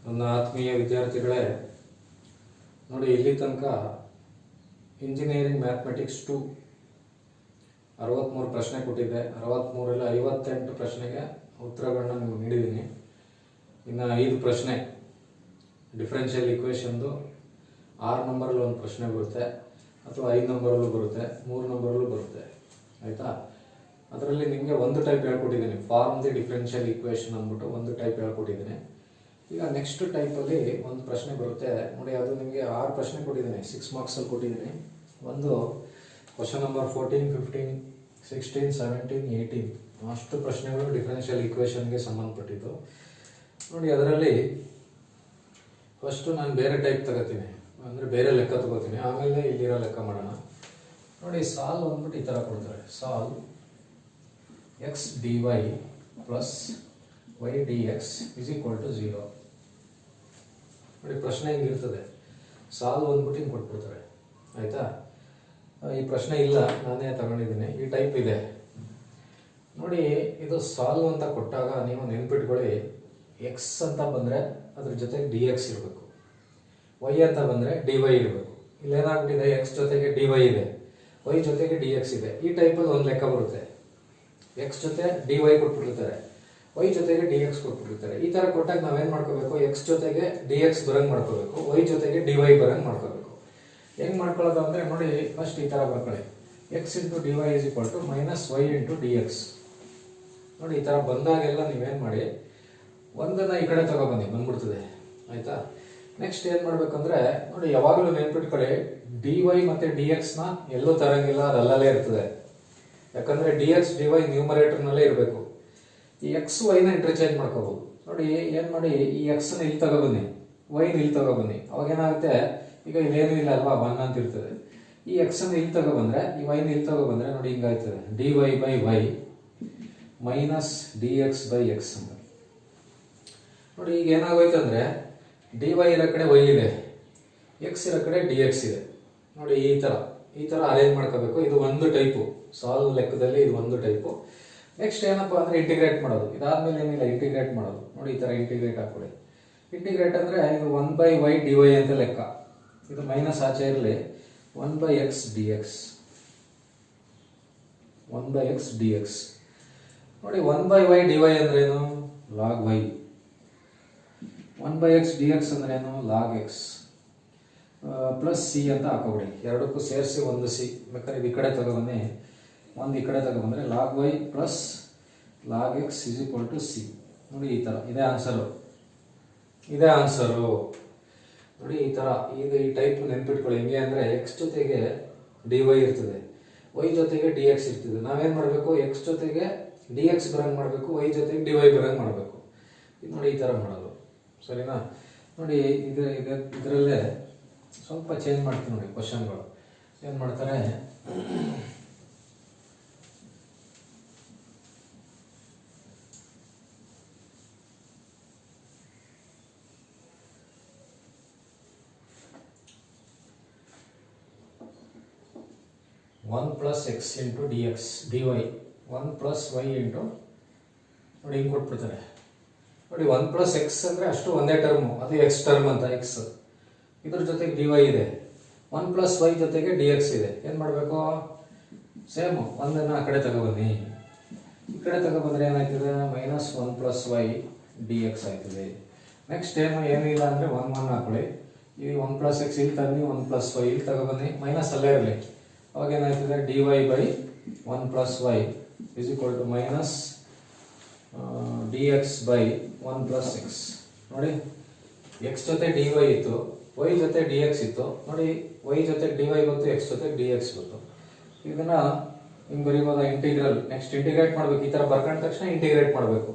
ನನ್ನ ಆತ್ಮೀಯ ವಿದ್ಯಾರ್ಥಿಗಳೇ, ನೋಡಿ ಇಲ್ಲಿ ತನಕ ಇಂಜಿನಿಯರಿಂಗ್ ಮ್ಯಾಥಮೆಟಿಕ್ಸ್ 2 63 ಪ್ರಶ್ನೆ ಕೊಟ್ಟಿದ್ದೆ. 63ರಲ್ಲಿ 58 ಪ್ರಶ್ನೆಗೆ ಉತ್ತರಗಳನ್ನ ನಿಮಗೆ ನೀಡಿದ್ದೀನಿ. ಇನ್ನು 5 ಪ್ರಶ್ನೆ ಡಿಫರೆನ್ಷಿಯಲ್ ಇಕ್ವೇಷನ್ದು 6 ನಂಬರಲ್ಲಿ ಒಂದು ಪ್ರಶ್ನೆ ಬರುತ್ತೆ, ಅಥವಾ 5 ನಂಬರಲ್ಲೂ ಬರುತ್ತೆ, 3 ನಂಬರಲ್ಲೂ ಬರುತ್ತೆ. ಆಯಿತಾ? ಅದರಲ್ಲಿ ನಿಮಗೆ ಒಂದು ಟೈಪ್ ಹೇಳ್ಕೊಟ್ಟಿದ್ದೀನಿ, ಫಾರ್ಮ್ ದಿ ಡಿಫರೆನ್ಷಿಯಲ್ ಇಕ್ವೇಷನ್ ಅಂದ್ಬಿಟ್ಟು ಒಂದು ಟೈಪ್ ಹೇಳ್ಕೊಟ್ಟಿದ್ದೀನಿ. ಈಗ ನೆಕ್ಸ್ಟ್ ಟೈಪಲ್ಲಿ ಒಂದು ಪ್ರಶ್ನೆ ಬರುತ್ತೆ ನೋಡಿ. ಅದು ನಿಮಗೆ 6 ಪ್ರಶ್ನೆ ಕೊಟ್ಟಿದ್ದೀನಿ, 6 ಮಾರ್ಕ್ಸಲ್ಲಿ ಕೊಟ್ಟಿದ್ದೀನಿ. ಒಂದು ಕ್ವಶನ್ ನಂಬರ್ 14, 15, 16, 17, 18 ಅಷ್ಟು ಪ್ರಶ್ನೆಗಳು ಡಿಫರೆನ್ಷಿಯಲ್ ಇಕ್ವೇಷನ್ಗೆ ಸಂಬಂಧಪಟ್ಟಿದ್ದು ನೋಡಿ. ಅದರಲ್ಲಿ ಫಸ್ಟು ನಾನು ಬೇರೆ ಟೈಪ್ ತಗೋತೀನಿ, ಅಂದರೆ ಬೇರೆ ಲೆಕ್ಕ ತಗೋತೀನಿ, ಆಮೇಲೆ ಇಲ್ಲಿರೋ ಲೆಕ್ಕ ಮಾಡೋಣ ನೋಡಿ. ಸಾಲ್ವ್ ಅಂದ್ಬಿಟ್ಟು ಈ ಥರ ಕೊಡ್ತಾರೆ, solve x d y plus y d x is equal to 0 ನೋಡಿ. ಪ್ರಶ್ನೆ ಹಿಂಗಿರ್ತದೆ, ಸಾಲ್ವ್ ಅಂದ್ಬಿಟ್ಟು ಹಿಂಗೆ ಕೊಟ್ಬಿಡ್ತಾರೆ. ಆಯಿತಾ? ಈ ಪ್ರಶ್ನೆ ಇಲ್ಲ, ನಾನೇ ತಗೊಂಡಿದ್ದೀನಿ. ಈ ಟೈಪ್ ಇದೆ ನೋಡಿ. ಇದು ಸಾಲ್ವ್ ಅಂತ ಕೊಟ್ಟಾಗ ನೀವು ನೆನ್ಪಿಟ್ಕೊಳ್ಳಿ, ಎಕ್ಸ್ ಅಂತ ಬಂದರೆ ಅದ್ರ ಜೊತೆಗೆ ಡಿ ಎಕ್ಸ್ ಇರಬೇಕು, ವೈ ಅಂತ ಬಂದರೆ ಡಿ ವೈ ಇರಬೇಕು. ಇಲ್ಲೇನಾಗ್ಬಿಟ್ಟಿದೆ, ಎಕ್ಸ್ ಜೊತೆಗೆ ಡಿ ವೈ ಇದೆ, ವೈ ಜೊತೆಗೆ ಡಿ ಎಕ್ಸ್ ಇದೆ. ಈ ಟೈಪಲ್ಲಿ ಒಂದು ಲೆಕ್ಕ ಬರುತ್ತೆ, ಎಕ್ಸ್ ಜೊತೆ ಡಿ ವೈ ಕೊಟ್ಬಿಟ್ಟಿರ್ತಾರೆ, ವೈ ಜೊತೆಗೆ ಡಿ ಎಕ್ಸ್ ಕೊಟ್ಬಿಟ್ಟಿರ್ತಾರೆ. ಈ ಥರ ಕೊಟ್ಟಾಗ ನಾವೇನು ಮಾಡ್ಕೋಬೇಕು, ಎಕ್ಸ್ ಜೊತೆಗೆ ಡಿ ಎಕ್ಸ್ ಬರಂಗೆ ಮಾಡ್ಕೋಬೇಕು, ವೈ ಜೊತೆಗೆ ಡಿ ವೈ ಬರಂಗೆ ಮಾಡ್ಕೋಬೇಕು. ಹೆಂಗೆ ಮಾಡ್ಕೊಳ್ಳೋದು ಅಂದರೆ ನೋಡಿ, ಫಸ್ಟ್ ಈ ಥರ ಬರ್ಕೊಳ್ಳಿ, x into d y is equal to minus y into d x ನೋಡಿ. ಈ ಥರ ಬಂದಾಗೆಲ್ಲ ನೀವೇನು ಮಾಡಿ, ಒಂದನ್ನು ಈ ಕಡೆ ತಗೊಬನ್ನಿ, ಬಂದ್ಬಿಡ್ತದೆ. ಆಯಿತಾ? ನೆಕ್ಸ್ಟ್ ಏನು ಮಾಡಬೇಕಂದ್ರೆ ನೋಡಿ, ಯಾವಾಗಲೂ ನೆನ್ಪಿಟ್ಕೊಳ್ಳಿ, ಡಿ ವೈ ಮತ್ತು ಡಿ ಎಕ್ಸ್ನ ಎಲ್ಲೂ ತರಂಗಿಲ್ಲ, ಅದು ಅಲ್ಲಲ್ಲೇ ಇರ್ತದೆ. ಯಾಕಂದರೆ ಡಿ ಎಕ್ಸ್ ಡಿ ವೈ ನ್ಯೂಮರೇಟರ್ನಲ್ಲೇ ಇರಬೇಕು. ಈ ಎಕ್ಸ್ ವೈನ ಇಂಟರ್ಚೇಂಜ್ ಮಾಡ್ಕೋಬೋದು ನೋಡಿ. ಏನು ಮಾಡಿ, ಈ ಎಕ್ಸನ್ನ ಇಲ್ಲಿ ತಗೊಬನ್ನಿ, ವೈನ ಇಲ್ಲಿ ತಗೊಬನ್ನಿ. ಅವಾಗೇನಾಗುತ್ತೆ, ಈಗ ಇಲ್ಲೇನೂ ಇಲ್ಲ ಅಲ್ವಾ, 1 ಅಂತ ಇರ್ತದೆ. ಈ ಎಕ್ಸನ್ನು ಇಲ್ಲಿ ತಗೊಬಂದರೆ, ಈ ವೈನ ಇಲ್ಲಿ ತಗೊಬಂದರೆ ನೋಡಿ ಹಿಂಗಾಯ್ತದೆ, d y by y minus d x by x ಅಂತ ನೋಡಿ. ಈಗ ಏನಾಗೋಯ್ತು ಅಂದರೆ, ಡಿ ವೈ ಇರೋ ಕಡೆ ವೈ ಇದೆ, ಎಕ್ಸ್ ಇರೋ ಕಡೆ ಡಿ ಎಕ್ಸ್ ಇದೆ ನೋಡಿ. ಈ ಥರ ಅರೇಂಜ್ ಮಾಡ್ಕೋಬೇಕು. ಇದು ಒಂದು ಟೈಪು, ಸಾಲ್ವ್ ಲೆಕ್ಕದಲ್ಲಿ ಇದು ಒಂದು ಟೈಪು. ನೆಕ್ಸ್ಟ್ ಏನಪ್ಪ ಅಂದರೆ ಇಂಟಿಗ್ರೇಟ್ ಮಾಡೋದು. ಇದಾದ್ಮೇಲೆ ಏನಿಲ್ಲ, ಇಂಟಿಗ್ರೇಟ್ ಮಾಡೋದು ನೋಡಿ. ಈ ಥರ ಇಂಟಿಗ್ರೇಟ್ ಹಾಕೊಳ್ಳಿ. ಇಂಟಿಗ್ರೇಟ್ ಅಂದರೆ ಇದು 1 ಬೈ ವೈ ಡಿ ವೈ ಅಂತ ಲೆಕ್ಕ. ಇದು ಮೈನಸ್ ಆಚೆ ಇರಲಿ, 1 by x d x, 1 by x d x ನೋಡಿ. 1 ಬೈ ವೈ ಡಿ ವೈ ಅಂದ್ರೆ ಏನು, log y. 1 by x d x ಅಂದ್ರೆ ಏನು, ಲಾಗ್ ಎಕ್ಸ್ ಪ್ಲಸ್ ಸಿ ಅಂತ ಹಾಕೋಬಿಡಿ. ಎರಡಕ್ಕೂ ಸೇರಿಸಿ ಒಂದು ಸಿ. ಬೇಕಾದ್ರೆ ಇದು ಈ ಕಡೆ ತಗೊಬನ್ನಿ, ಒಂದು ಈ ಕಡೆ ತಗೊಬಂದರೆ log y plus log x is equal to c ನೋಡಿ. ಈ ಥರ ಇದೇ ಆನ್ಸರು, ಇದೇ ಆನ್ಸರು ನೋಡಿ. ಈ ಥರ ಈಗ ಈ ಟೈಪ್ ನೆನ್ಪಿಟ್ಕೊಳ್ಳಿ. ಹೆಂಗೆ ಅಂದರೆ, ಎಕ್ಸ್ ಜೊತೆಗೆ ಡಿ ವೈ ಇರ್ತದೆ, ವೈ ಜೊತೆಗೆ ಡಿ ಎಕ್ಸ್ ಇರ್ತದೆ. ನಾವೇನು ಮಾಡಬೇಕು, ಎಕ್ಸ್ ಜೊತೆಗೆ ಡಿ ಎಕ್ಸ್ ಬರಂಗೆ ಮಾಡಬೇಕು, ವೈ ಜೊತೆಗೆ ಡಿ ವೈ ಬರಂಗೆ ಮಾಡಬೇಕು. ಇದು ನೋಡಿ, ಈ ಥರ ಮಾಡೋದು. ಸರಿನಾ? ನೋಡಿ, ಇದರಲ್ಲೇ ಸ್ವಲ್ಪ ಚೇಂಜ್ ಮಾಡ್ತೀನಿ ನೋಡಿ ಕ್ವಶನ್ಗಳು. ಏನು ಮಾಡ್ತಾರೆ, one plus x into d x d y 1 plus y into ನೋಡಿ ಹಿಂಗೆ ಕೊಟ್ಬಿಡ್ತಾರೆ ನೋಡಿ. 1 ಪ್ಲಸ್ ಎಕ್ಸ್ ಅಂದರೆ ಅಷ್ಟು ಒಂದೇ ಟರ್ಮು, ಅದು ಎಕ್ಸ್ ಟರ್ಮ್ ಅಂತ ಎಕ್ಸ್. ಇದ್ರ ಜೊತೆಗೆ ಡಿ ವೈ ಇದೆ, 1 ಪ್ಲಸ್ ವೈ ಜೊತೆಗೆ ಡಿ ಎಕ್ಸ್ ಇದೆ. ಏನು ಮಾಡಬೇಕು, ಸೇಮು ಒಂದನ್ನು ಆ ಕಡೆ ತಗೊಬನ್ನಿ. ಈ ಕಡೆ ತಗೊಬಂದರೆ ಏನಾಯ್ತದೆ, minus 1 plus y d x ಆಯ್ತದೆ. ನೆಕ್ಸ್ಟ್ ಏನೂ ಇಲ್ಲ ಅಂದರೆ 1 1 ಹಾಕೊಳ್ಳಿ. ಈ 1 ಪ್ಲಸ್ ಎಕ್ಸ್ ಇಲ್ಲಿ ತನ್ನಿ, 1 ಪ್ಲಸ್ ವೈ ಇಲ್ಲಿ ತಗೊಬನ್ನಿ, ಮೈನಸ್ ಅಲ್ಲೇ ಇರಲಿ. ಅವಾಗ ಏನಾಯ್ತದೆ, d y by 1 plus y is equal to minus d x by 1 plus x ನೋಡಿ. ಎಕ್ಸ್ ಜೊತೆ ಡಿ ವೈ ಇತ್ತು, ವೈ ಜೊತೆ ಡಿ ಎಕ್ಸ್ ಇತ್ತು ನೋಡಿ. ವೈ ಜೊತೆ ಡಿ ವೈ ಗೊತ್ತು, ಎಕ್ಸ್ ಜೊತೆ ಡಿ ಎಕ್ಸ್ ಗೊತ್ತು. ಇದನ್ನ ಹಿಂಗೆ ಬರೀಬೋದ, ಇಂಟಿಗ್ರಲ್. ನೆಕ್ಸ್ಟ್ ಇಂಟಿಗ್ರೇಟ್ ಮಾಡಬೇಕು. ಈ ಥರ ಬರ್ಕೊಂಡ ತಕ್ಷಣ ಇಂಟಿಗ್ರೇಟ್ ಮಾಡಬೇಕು.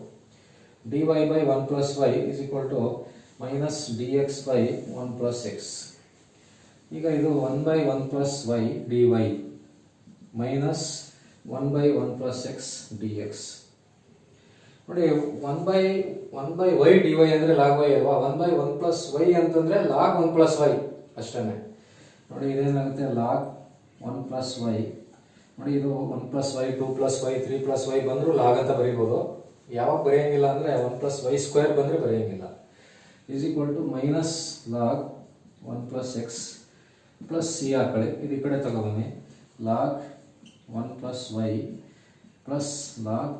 D y by 1 plus y is equal to minus d x by 1 plus x. ಈಗ ಇದು 1 by 1 plus y d y minus 1 by 1 plus x d x ನೋಡಿ. 1 ಬೈ ವೈ ಡಿ ವೈ ಅಂದರೆ log y ಅಲ್ವಾ. 1 by 1 plus y ಅಂತಂದರೆ log 1 plus y ಅಷ್ಟೇ ನೋಡಿ. ಇದೇನಾಗುತ್ತೆ, log 1 plus Y ನೋಡಿ. ಇದು 1 plus y 2 plus y 3 plus y ಬಂದರೂ log ಅಂತ ಬರೀಬೋದು. ಯಾವಾಗ ಬರೆಯೋಂಗಿಲ್ಲ ಅಂದರೆ 1 ಪ್ಲಸ್ ವೈ ಸ್ಕ್ವೇರ್ ಬಂದರೆ ಬರೆಯೋಂಗಿಲ್ಲ. Is equal to minus log 1 plus x plus c ಹಾಕೊಳ್ಳಿ. ಇದು ಈ ಕಡೆ ತಗೊಬನ್ನಿ. Log 1 plus y plus log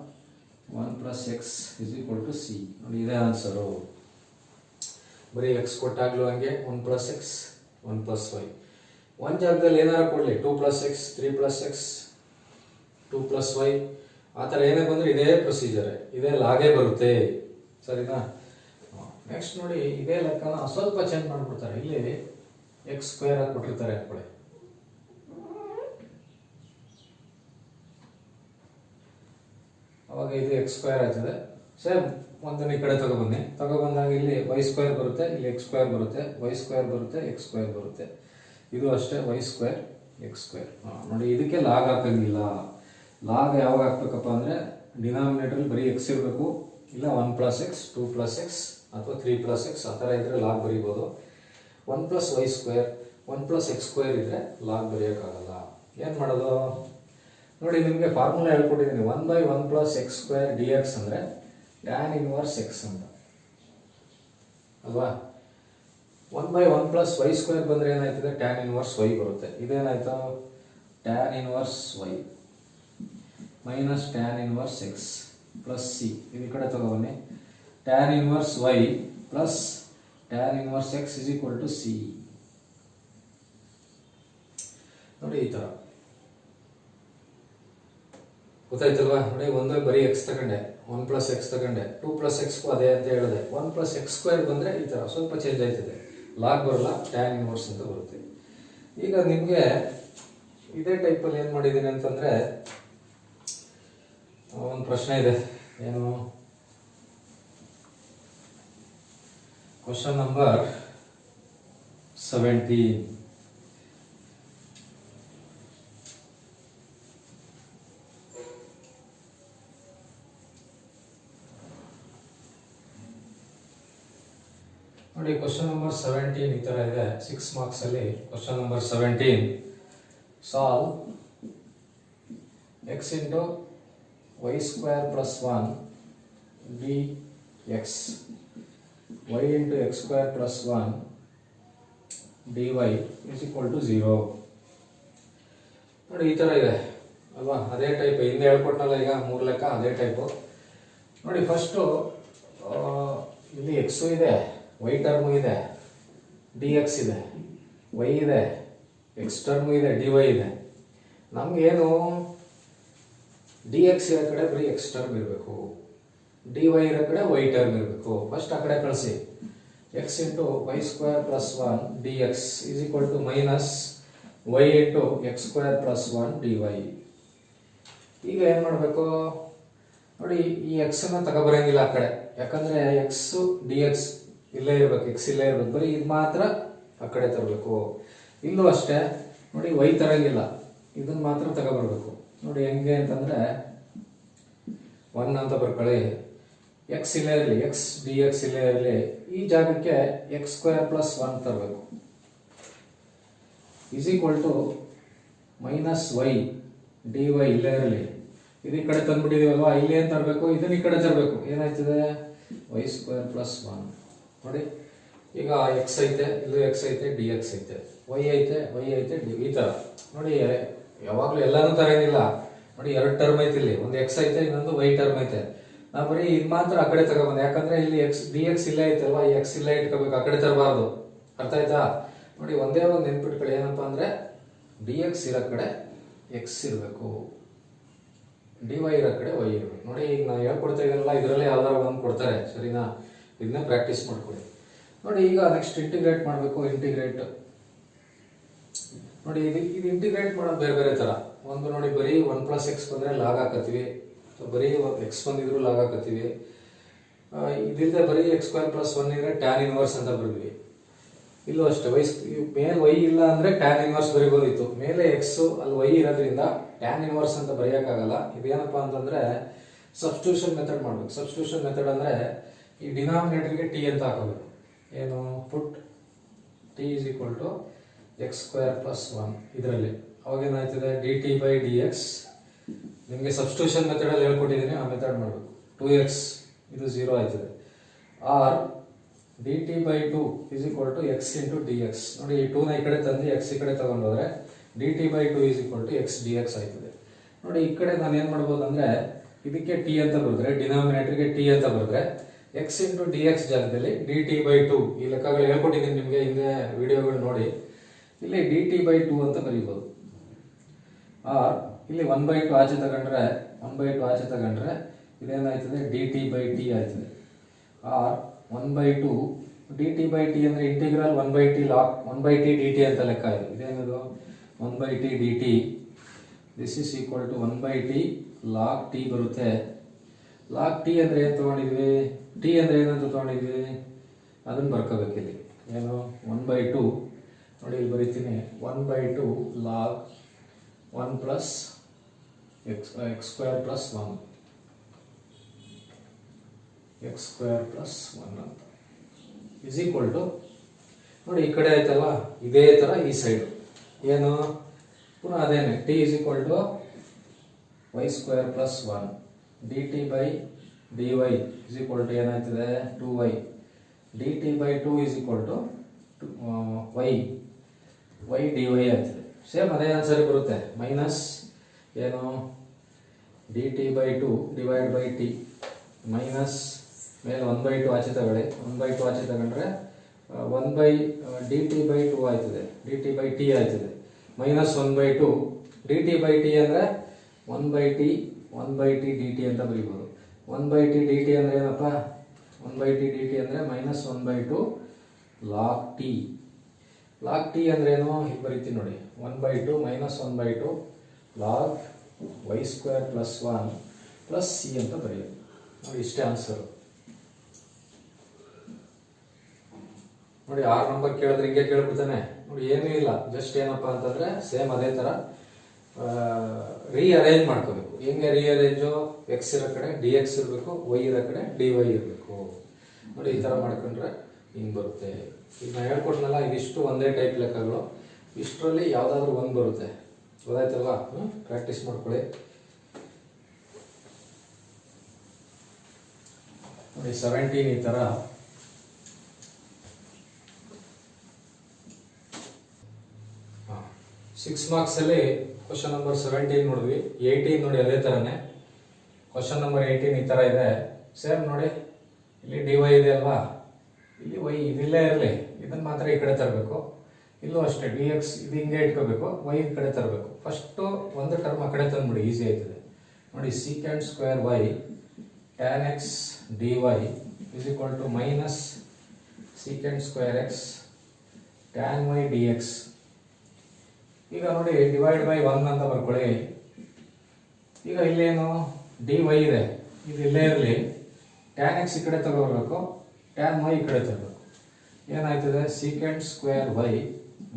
1 plus x is equal to c. ನೋಡಿ ಇದೇ ಆನ್ಸರು. ಬರೀ ಎಕ್ಸ್ ಕೊಟ್ಟಾಗಲೂ ಹಂಗೆ 1 ಪ್ಲಸ್ ಎಕ್ಸ್ 1 ಪ್ಲಸ್ ವೈ. ಒಂದು ಜಾಗದಲ್ಲಿ ಏನಾರು ಕೊಡಲಿ 2 plus x 3 plus x 2 plus y ಆ ಥರ ಏನೇ ಬಂದರೆ ಇದೇ ಪ್ರೊಸೀಜರ್, ಇದೇ ಲಾಗೇ ಬರುತ್ತೆ. ಸರಿನಾ? ನೆಕ್ಸ್ಟ್ ನೋಡಿ, ಇದೇ ಲೆಕ್ಕನ ಸ್ವಲ್ಪ ಚೇಂಜ್ ಮಾಡಿಬಿಡ್ತಾರೆ. ಇಲ್ಲಿ ಎಕ್ಸ್ ಸ್ಕ್ವೇರ್ ಆಗಿ ಕೊಟ್ಟಿರ್ತಾರೆ ಅನ್ಕೊಳ್ಳಿ. ಅವಾಗ ಇದು ಎಕ್ಸ್ ಸ್ಕ್ವೇರ್ ಆಗ್ತದೆ. ಸೇಮ್ ಒಂದನ್ನು ಈ ಕಡೆ ತಗೊಬಂದಾಗ ಇಲ್ಲಿ ವೈ ಸ್ಕ್ವೇರ್ ಬರುತ್ತೆ, ಇಲ್ಲಿ ಎಕ್ಸ್ ಸ್ಕ್ವೇರ್ ಬರುತ್ತೆ, ವೈ ಸ್ಕ್ವೇರ್ ಬರುತ್ತೆ, ಎಕ್ಸ್ ಸ್ಕ್ವೇರ್ ಬರುತ್ತೆ. ಇದು ಅಷ್ಟೇ, ವೈ ಸ್ಕ್ವೇರ್ ಎಕ್ಸ್ ಸ್ಕ್ವೇರ್. ನೋಡಿ ಇದಕ್ಕೆ ಲಾಗ್ ಹಾಕಂಗಿಲ್ಲ. ಲಾಗ್ ಯಾವಾಗ ಹಾಕ್ಬೇಕಪ್ಪ ಅಂದರೆ ಡಿನಾಮಿನೇಟ್ರಲ್ಲಿ ಬರೀ ಎಕ್ಸ್ ಇರಬೇಕು, ಇಲ್ಲ 1 ಪ್ಲಸ್ ಎಕ್ಸ್ 2 ಪ್ಲಸ್ ಎಕ್ಸ್ ಅಥವಾ 3 ಪ್ಲಸ್ ಎಕ್ಸ್ ಆ ಥರ ಇದ್ದರೆ ಲಾಗ್ ಬರೀಬೋದು. 1 plus y square 1 plus x square ಇದ್ದರೆ ಲಾಗ್ ಬರೆಯೋಕ್ಕಾಗಲ್ಲ. ಏನು ಮಾಡೋದು ನೋಡಿ, ನಿಮಗೆ ಫಾರ್ಮುಲಾ ಹೇಳ್ಕೊಟ್ಟಿದ್ದೀನಿ. 1/1 plus x square d x ಅಂದರೆ ಟ್ಯಾನ್ ಇನ್ವರ್ಸ್ ಎಕ್ಸ್ ಅಂತ ಅಲ್ವಾ. 1/1 ಪ್ಲಸ್ ವೈ ಸ್ಕ್ವೇರ್ ಬಂದರೆ ಏನಾಯ್ತದೆ, ಟ್ಯಾನ್ ಇನ್ವರ್ಸ್ ವೈ ಬರುತ್ತೆ. ಇದೇನಾಯ್ತು, tan inverse y minus tan inverse x plus c. ಇದು ಕಡೆ ತಗೊಬನ್ನಿ. Tan inverse y plus tan inverse x is equal to c. ನೋಡಿ ಈ ಥರ ಗೊತ್ತಾಯ್ತಲ್ವಾ. ನೋಡಿ ಒಂದು ಬರೀ ಎಕ್ಸ್ ತಗೊಂಡೆ, 1 ಪ್ಲಸ್ ಎಕ್ಸ್ ತಗೊಂಡೆ, 2 ಪ್ಲಸ್ ಎಕ್ಸ್ಗೂ ಅದೇ ಅಂತ ಹೇಳಿದೆ. 1 ಪ್ಲಸ್ ಎಕ್ಸ್ ಸ್ಕ್ವೇರ್ ಬಂದರೆ ಈ ಥರ ಸ್ವಲ್ಪ ಚೇಂಜ್ ಆಯ್ತದೆ, ಲಾಗ್ ಬರಲ್ಲ, ಟ್ಯಾನ್ ಇನ್ವರ್ಸ್ ಅಂತ ಬರುತ್ತೆ. ಈಗ ನಿಮಗೆ ಇದೇ ಟೈಪಲ್ಲಿ ಏನು ಮಾಡಿದ್ದೀನಿ ಅಂತಂದರೆ, ಒಂದು ಪ್ರಶ್ನೆ ಇದೆ. ಏನು, ಕ್ವಶನ್ ನಂಬರ್ 17. ನೋಡಿ ಕ್ವಶನ್ ನಂಬರ್ 17 ಈ ಥರ ಇದೆ. 6 ಮಾರ್ಕ್ಸ್ ಅಲ್ಲಿ question number 17. Solve x into y square plus 1 d x y into x square plus 1 d y is equal to 0. ನೋಡಿ ಈ ಥರ ಇದೆ ಅಲ್ವಾ. ಅದೇ ಟೈಪ್ ಹಿಂದೆ ಹೇಳ್ಕೊಟ್ನಲ್ಲ ಈಗ 3 ಲೆಕ್ಕ, ಅದೇ ಟೈಪು. ನೋಡಿ ಫಸ್ಟು ಇಲ್ಲಿ ಎಕ್ಸು ಇದೆ, ವೈ ಟರ್ಮು ಇದೆ, ಡಿ ಎಕ್ಸ್ ಇದೆ, ವೈ ಇದೆ, ಎಕ್ಸ್ ಟರ್ಮು ಇದೆ, ಡಿ ವೈ ಇದೆ. ನಮಗೇನು ಡಿ ಎಕ್ಸ್ ಇರೋ ಕಡೆ ಬರೀ ಎಕ್ಸ್ ಟರ್ಮ್ ಇರಬೇಕು, ಡಿ ವೈ ಇರೋ ಕಡೆ ವೈ ಟರ್ಮ್ ಇರಬೇಕು. ಫಸ್ಟ್ ಆ ಕಡೆ ಕಳಿಸಿ. X into y square plus 1 d x is equal to minus y into x square plus 1 d y. ಈಗ ಏನು ಮಾಡಬೇಕು ನೋಡಿ, ಈ ಎಕ್ಸನ್ನು ತಗೊಬರಂಗಿಲ್ಲ ಆ ಕಡೆ, ಯಾಕಂದರೆ ಎಕ್ಸು ಡಿ ಎಕ್ಸ್ ಇಲ್ಲೇ ಇರಬೇಕು, ಎಕ್ಸ್ ಇಲ್ಲೇ ಇರಬೇಕು, ಬರೀ ಇದು ಮಾತ್ರ ಆ ಕಡೆ ತರಬೇಕು. ಇಲ್ಲೂ ಅಷ್ಟೇ ನೋಡಿ, ವೈ ತರಂಗಿಲ್ಲ, ಇದನ್ನು ಮಾತ್ರ ತಗೊಬರ್ಬೇಕು. ನೋಡಿ ಹೆಂಗೆ ಅಂತಂದರೆ 1 ಅಂತ ಬರ್ಕೊಳ್ಳಿ, ಎಕ್ಸ್ ಇಲ್ಲೇ ಇರಲಿ, ಎಕ್ಸ್ ಡಿ ಎಕ್ಸ್ ಇಲ್ಲೇ ಇರಲಿ, ಈ ಜಾಗಕ್ಕೆ ಎಕ್ಸ್ ಸ್ಕ್ವೇರ್ ಪ್ಲಸ್ 1 ತರಬೇಕು is equal to minus y d y ಇಲ್ಲೇ ಇರಲಿ. ಇದು ಈ ಕಡೆ ತಂದ್ಬಿಟ್ಟಿದೀವಲ್ವಾ, ಇಲ್ಲಿ ಏನು ತರಬೇಕು, ಇದನ್ನ ಈ ಕಡೆ ತರಬೇಕು. ಏನಾಯ್ತದೆ, ವೈ ಸ್ಕ್ವೇರ್ ಪ್ಲಸ್ 1. ನೋಡಿ ಈಗ ಎಕ್ಸ್ ಐತೆ, ಇಲ್ಲೂ ಎಕ್ಸ್ ಐತೆ, ಡಿ ಎಕ್ಸ್ ಐತೆ, ವೈ ಐತೆ, ವೈ ಐತೆ, ಡಿ, ಈ ಥರ. ನೋಡಿ ಯಾವಾಗಲೂ ಎಲ್ಲಾನು ತರಂಗಿಲ್ಲ. ನೋಡಿ 2 ಟರ್ಮ್ ಐತೆ, ಇಲ್ಲಿ ಒಂದು ಎಕ್ಸ್ ಐತೆ, ಇನ್ನೊಂದು ವೈ ಟರ್ಮ್ ಐತೆ. ನಾವು ಬರೀ ಇದು ಮಾತ್ರ ಆ ಕಡೆ ತಗೊಬಂದೆ, ಯಾಕಂದ್ರೆ ಇಲ್ಲಿ ಎಕ್ಸ್ ಡಿ ಎಕ್ಸ್ ಇಲ್ಲೇ ಐತಲ್ವಾ, ಈ ಎಕ್ಸ್ ಇಲ್ಲೇ ಇಟ್ಕೋಬೇಕು, ಆ ಕಡೆ ತರಬಾರ್ದು. ಅರ್ಥ ಆಯ್ತಾ? ನೋಡಿ ಒಂದೇ ಒಂದು ನೆನ್ಪಿಟ್ಕೊಳ್ಳಿ, ಏನಪ್ಪ ಅಂದರೆ ಡಿ ಎಕ್ಸ್ ಇರೋ ಕಡೆ ಎಕ್ಸ್ ಇರಬೇಕು, ಡಿ ವೈ ಇರೋ ಕಡೆ ವೈ ಇರಬೇಕು. ನೋಡಿ ಈಗ ನಾನು ಹೇಳ್ಕೊಡ್ತಾ ಇದ್ದೀನಲ್ಲ, ಇದರಲ್ಲೇ ಯಾವ್ದಾರು ಒಂದು ಕೊಡ್ತಾರೆ, ಸರಿನಾ? ಇದನ್ನ ಪ್ರಾಕ್ಟೀಸ್ ಮಾಡ್ಕೊಳ್ಳಿ. ನೋಡಿ ಈಗ ನೆಕ್ಸ್ಟ್ ಇಂಟಿಗ್ರೇಟ್ ಮಾಡಬೇಕು. ಇಂಟಿಗ್ರೇಟ್ ನೋಡಿ, ಇದು ಇಂಟಿಗ್ರೇಟ್ ಮಾಡೋದು ಬೇರೆ ಬೇರೆ ಥರ. ಒಂದು ನೋಡಿ ಬರೀ 1 ಪ್ಲಸ್ ಎಕ್ಸ್ ಬಂದರೆ ಲಾಗ್ ಹಾಕತ್ತೀವಿ, ಬರೀ ಎಕ್ಸ್ ಬಂದಿದ್ರು ಲಾಗ್ ಹಾಕತ್ತೀವಿ. ಇದಿಲ್ಲದೆ ಬರೀ ಎಕ್ಸ್ ಸ್ಕ್ವೇರ್ ಪ್ಲಸ್ 1 ಇದ್ರೆ ಟ್ಯಾನ್ ಇನ್ವರ್ಸ್ ಅಂತ ಬರ್ತೀವಿ. ಇಲ್ಲೂ ಅಷ್ಟೇ, ಮೇಲೆ ವೈ ಇಲ್ಲ ಅಂದರೆ ಟ್ಯಾನ್ ಇನ್ವರ್ಸ್ ಬರೀಬೋದಿತ್ತು. ಮೇಲೆ ಎಕ್ಸು ಅಲ್ಲಿ ವೈ ಇರೋದ್ರಿಂದ ಟ್ಯಾನ್ ಇನ್ವರ್ಸ್ ಅಂತ ಬರೆಯೋಕ್ಕಾಗಲ್ಲ. ಇದೇನಪ್ಪ ಅಂತಂದರೆ ಸಬ್ಸ್ಟಿಟ್ಯೂಷನ್ ಮೆಥಡ್ ಮಾಡಬೇಕು. ಸಬ್ಸ್ಟಿಟ್ಯೂಷನ್ ಮೆಥಡ್ ಅಂದರೆ ಈ ಡಿನಾಮಿನೇಟರ್ಗೆ ಟಿ ಅಂತ ಹಾಕೋಬೇಕು. ಏನು, put t is equal to x square plus 1 ಇದರಲ್ಲಿ. ಅವಾಗ ಏನಾಯ್ತದೆ, d t by d x. ನಿಮಗೆ ಸಬ್ಸ್ಟಿಟ್ಯೂಷನ್ ಮೆಥಡಲ್ಲಿ ಹೇಳ್ಕೊಟ್ಟಿದ್ದೀನಿ, ಆ ಮೆಥಡ್ ಮಾಡಬೇಕು. 2x ಇದು 0 ಆಯ್ತದೆ. Or d t by two is equal to x into d x. ನೋಡಿ ಈ ಟೂನ ಈ ಕಡೆ ತಂದು ಎಕ್ಸ್ ಈ ಕಡೆ ತಗೊಂಡೋದ್ರೆ d t by two is equal to x d x ಆಯ್ತದೆ. ನೋಡಿ ಈ ಕಡೆ ನಾನು ಏನು ಮಾಡ್ಬೋದು ಅಂದರೆ ಇದಕ್ಕೆ ಟಿ ಅಂತ ಬರೆದ್ರೆ ಡಿನಾಮಿನೇಟರ್ಗೆ ಟಿ ಅಂತ ಬರೆದ್ರೆ ಎಕ್ಸ್ ಇಂಟು ಡಿ ಎಕ್ಸ್ ಜಾಗದಲ್ಲಿ ಡಿ ಟಿ ಬೈ ಟು, ಈ ಲೆಕ್ಕಗಳು ಹೇಳ್ಕೊಟ್ಟಿದ್ದೀನಿ ನಿಮಗೆ ಹಿಂದೆ ವಿಡಿಯೋಗಳು ನೋಡಿ, ಇಲ್ಲಿ ಡಿ ಟಿ ಬೈ ಟು ಅಂತ ಬರೀಬೋದು. ಆರ್ ಇಲ್ಲಿ 1/2 ಆಚೆ ತಗೊಂಡ್ರೆ 1/2 ಆಚೆ ತಗೊಂಡ್ರೆ ಇದೇನಾಯ್ತದೆ ಡಿ ಟಿ ಬೈ ಟಿ ಆಯ್ತದೆ. Or 1/2 d t by t ಅಂದರೆ integral 1/t log 1/t d t ಅಂತ ಲೆಕ್ಕ ಇದೆ. ಇದೇನದು 1/t d t, this is equal to 1/t log t ಬರುತ್ತೆ. ಲಾಗ್ ಟಿ ಅಂದರೆ ಏನು ತೊಗೊಂಡಿದ್ವಿ, ಟಿ ಅಂದರೆ ಏನಂತ ತೊಗೊಂಡಿದ್ವಿ ಅದನ್ನು ಬರ್ಕೋಬೇಕು ಇಲ್ಲಿ. ಏನು 1/2 ನೋಡಿ ಇಲ್ಲಿ ಬರೀತೀನಿ 1/2 log 1 plus x square plus 1 X square plus 1 ಅಂತ ಇಸ್ ಈಕ್ವಲ್ ಟು, ನೋಡಿ ಈ ಕಡೆ ಆಯ್ತಲ್ಲ ಇದೇ ಥರ ಈ ಸೈಡು ಏನು ಪುನಃ ಅದೇನೆ t is equal to y square plus 1 d t by d y is equal to ಏನಾಯ್ತದೆ 2y, d t by 2 is equal to y d y ಆಗ್ತದೆ. ಸೇಮ್ ಅದೇ ಆನ್ಸರ್ ಬರುತ್ತೆ. ಮೈನಸ್ ಏನು d t by 2 divide by t minus ಮೇಲೆ 1/2 ಆಚೆ ತಗೊಳ್ಳಿ, 1/2 ಆಚೆ ತಗೊಂಡ್ರೆ ಡಿ ಟಿ ಬೈ 2 ಆಯ್ತದೆ, ಡಿ ಟಿ ಬೈ ಟಿ ಆಯ್ತದೆ. Minus 1/2 d t by t ಅಂದರೆ 1/t ಡಿ ಟಿ ಅಂತ ಬರೀಬೋದು. 1/t ಡಿ ಟಿ ಅಂದರೆ ಏನಪ್ಪ, 1/t ಡಿ ಟಿ ಅಂದರೆ minus 1/2 log t. Log t ಅಂದ್ರೆ ಏನು ಇಲ್ಲಿ ಬರೀತೀನಿ ನೋಡಿ, 1/2 minus 1/2 log y square plus 1 plus c ಅಂತ ಬರೆಯೋದು. ನೋಡಿ ಇಷ್ಟೇ ಆನ್ಸರು. ನೋಡಿ 6 ನಂಬರ್ ಕೇಳಿದ್ರೆ ಹಿಂಗೆ ಕೇಳ್ಬಿಡ್ತಾನೆ. ನೋಡಿ ಏನೂ ಇಲ್ಲ, ಜಸ್ಟ್ ಏನಪ್ಪ ಅಂತಂದರೆ ಸೇಮ್ ಅದೇ ಥರ ರೀಅರೇಂಜ್ ಮಾಡ್ಕೋಬೇಕು. ಹೆಂಗೆ ರೀಅರೇಂಜು, ಎಕ್ಸ್ ಇರೋ ಕಡೆ ಡಿ ಎಕ್ಸ್ ಇರಬೇಕು, ವೈ ಇರೋ ಕಡೆ ಡಿ ವೈ ಇರಬೇಕು. ನೋಡಿ ಈ ಥರ ಮಾಡ್ಕೊಂಡ್ರೆ ಹಿಂಗೆ ಬರುತ್ತೆ. ಈಗ ನಾನು ಹೇಳ್ಕೊಟ್ನಲ್ಲ ಇದಿಷ್ಟು ಒಂದೇ ಟೈಪ್ ಲೆಕ್ಕಗಳು, ಇಷ್ಟರಲ್ಲಿ ಯಾವುದಾದ್ರೂ ಒಂದು ಬರುತ್ತೆ. ಗೊತ್ತಾಯ್ತಲ್ವಾ? ಪ್ರಾಕ್ಟೀಸ್ ಮಾಡ್ಕೊಳ್ಳಿ. ನೋಡಿ 17 ಈ ಥರ 6 ಮಾರ್ಕ್ಸಲ್ಲಿ ಕ್ವಶನ್ ನಂಬರ್ 17 ನೋಡಿದ್ವಿ. 18 ನೋಡಿ ಅದೇ ಥರನೇ. ಕ್ವಶನ್ ನಂಬರ್ 18 ಈ ಥರ ಇದೆ. ಸೇಮ್ ನೋಡಿ ಇಲ್ಲಿ ಡಿ ವೈ ಇದೆ ಅಲ್ವಾ, ಇಲ್ಲಿ ವೈ ಇದಿಲ್ಲೇ ಇರಲಿ, ಇದನ್ನು ಮಾತ್ರ ಈ ಕಡೆ ತರಬೇಕು. ಇಲ್ಲೂ ಅಷ್ಟೇ ಡಿ ಎಕ್ಸ್ ಇದು ಹಿಂಗೆ ಇಟ್ಕೋಬೇಕು, ವೈ ಈ ಕಡೆ ತರಬೇಕು. ಫಸ್ಟು ಒಂದು ಟರ್ಮ್ ಆ ಕಡೆ ತಂದುಬಿಡಿ, ಈಸಿ ಆಯ್ತದೆ. ನೋಡಿ secant square y tan x d y is equal to minus secant square x tan y d x. ಈಗ ನೋಡಿ ಡಿವೈಡ್ ಬೈ 1 ಅಂತ ಬರ್ಕೊಳ್ಳಿ. ಈಗ ಇಲ್ಲೇನು ಡಿ ವೈ ಇದೆ, ಇದು ಇಲ್ಲೇ ಇರಲಿ, ಟ್ಯಾನ್ ಎಕ್ಸ್ ಈ ಕಡೆ ತಗೋಬರ್ಬೇಕು, ಟ್ಯಾನ್ ವೈ ಈ ಕಡೆ ತಗೋಬೇಕು. ಏನಾಯ್ತದೆ second square y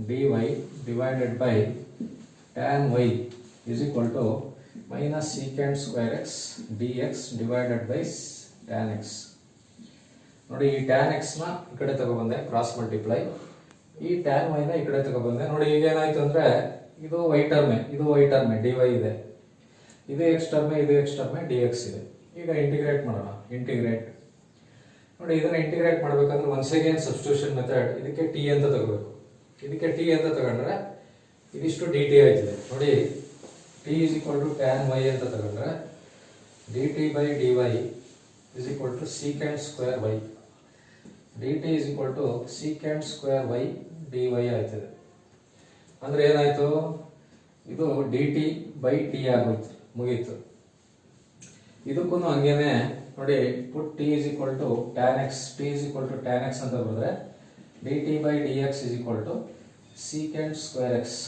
d y divided by tan y is equal to minus secant square x d x divided by tan x. ನೋಡಿ ಈ ಟ್ಯಾನ್ ಎಕ್ಸ್ನ ಈ ಕಡೆ ತಗೊಬಂದೆ, ಕ್ರಾಸ್ ಮಲ್ಟಿಪ್ಲೈ. ಈ ಟ್ಯಾನ್ ವೈನ ಈ ಕಡೆ ತಗೊಬಂದೆ. ನೋಡಿ ಈಗ ಏನಾಯ್ತು ಅಂದರೆ ಇದು ವೈ ಟರ್ಮೆ, ಇದು ವೈ ಟರ್ಮೆ ಡಿ ವೈ ಇದೆ, ಇದು ಎಕ್ಸ್ ಟರ್ಮೆ, ಇದು ಎಕ್ಸ್ ಟರ್ಮೆ ಡಿ ಎಕ್ಸ್ ಇದೆ. ಈಗ ಇಂಟಿಗ್ರೇಟ್ ಮಾಡೋಣ. ಇಂಟಿಗ್ರೇಟ್ ನೋಡಿ ಇದನ್ನು ಇಂಟಿಗ್ರೇಟ್ ಮಾಡಬೇಕಂದ್ರೆ ಒನ್ಸ್ ಅಗೇನ್ ಸಬ್ಸ್ಟಿಟ್ಯೂಷನ್ ಮೆಥಡ್. ಇದಕ್ಕೆ ಟಿ ಅಂತ ತಗೋಬೇಕು. ಇದಕ್ಕೆ ಟಿ ಅಂತ ತಗೊಂಡ್ರೆ ಇದಿಷ್ಟು ಡಿ ಟಿ ಆಯ್ತದೆ. ನೋಡಿ t is equal to tan y ಅಂತ ತಗೊಂಡ್ರೆ d t by d y is equal to secant square y, d t is equal to secant square y d y ಆಯ್ತದೆ. ಅಂದರೆ ಏನಾಯಿತು, ಇದು ಡಿ ಟಿ ಬೈ ಟಿ ಆಗೋಯ್ತು, ಮುಗೀತು. ಇದಕ್ಕೂ ಹಂಗೇನೆ ನೋಡಿ put t is equal to tan x, t is equal to tan x ಅಂತ ಬರೆದ್ರೆ d t by d x is equal to secant square x,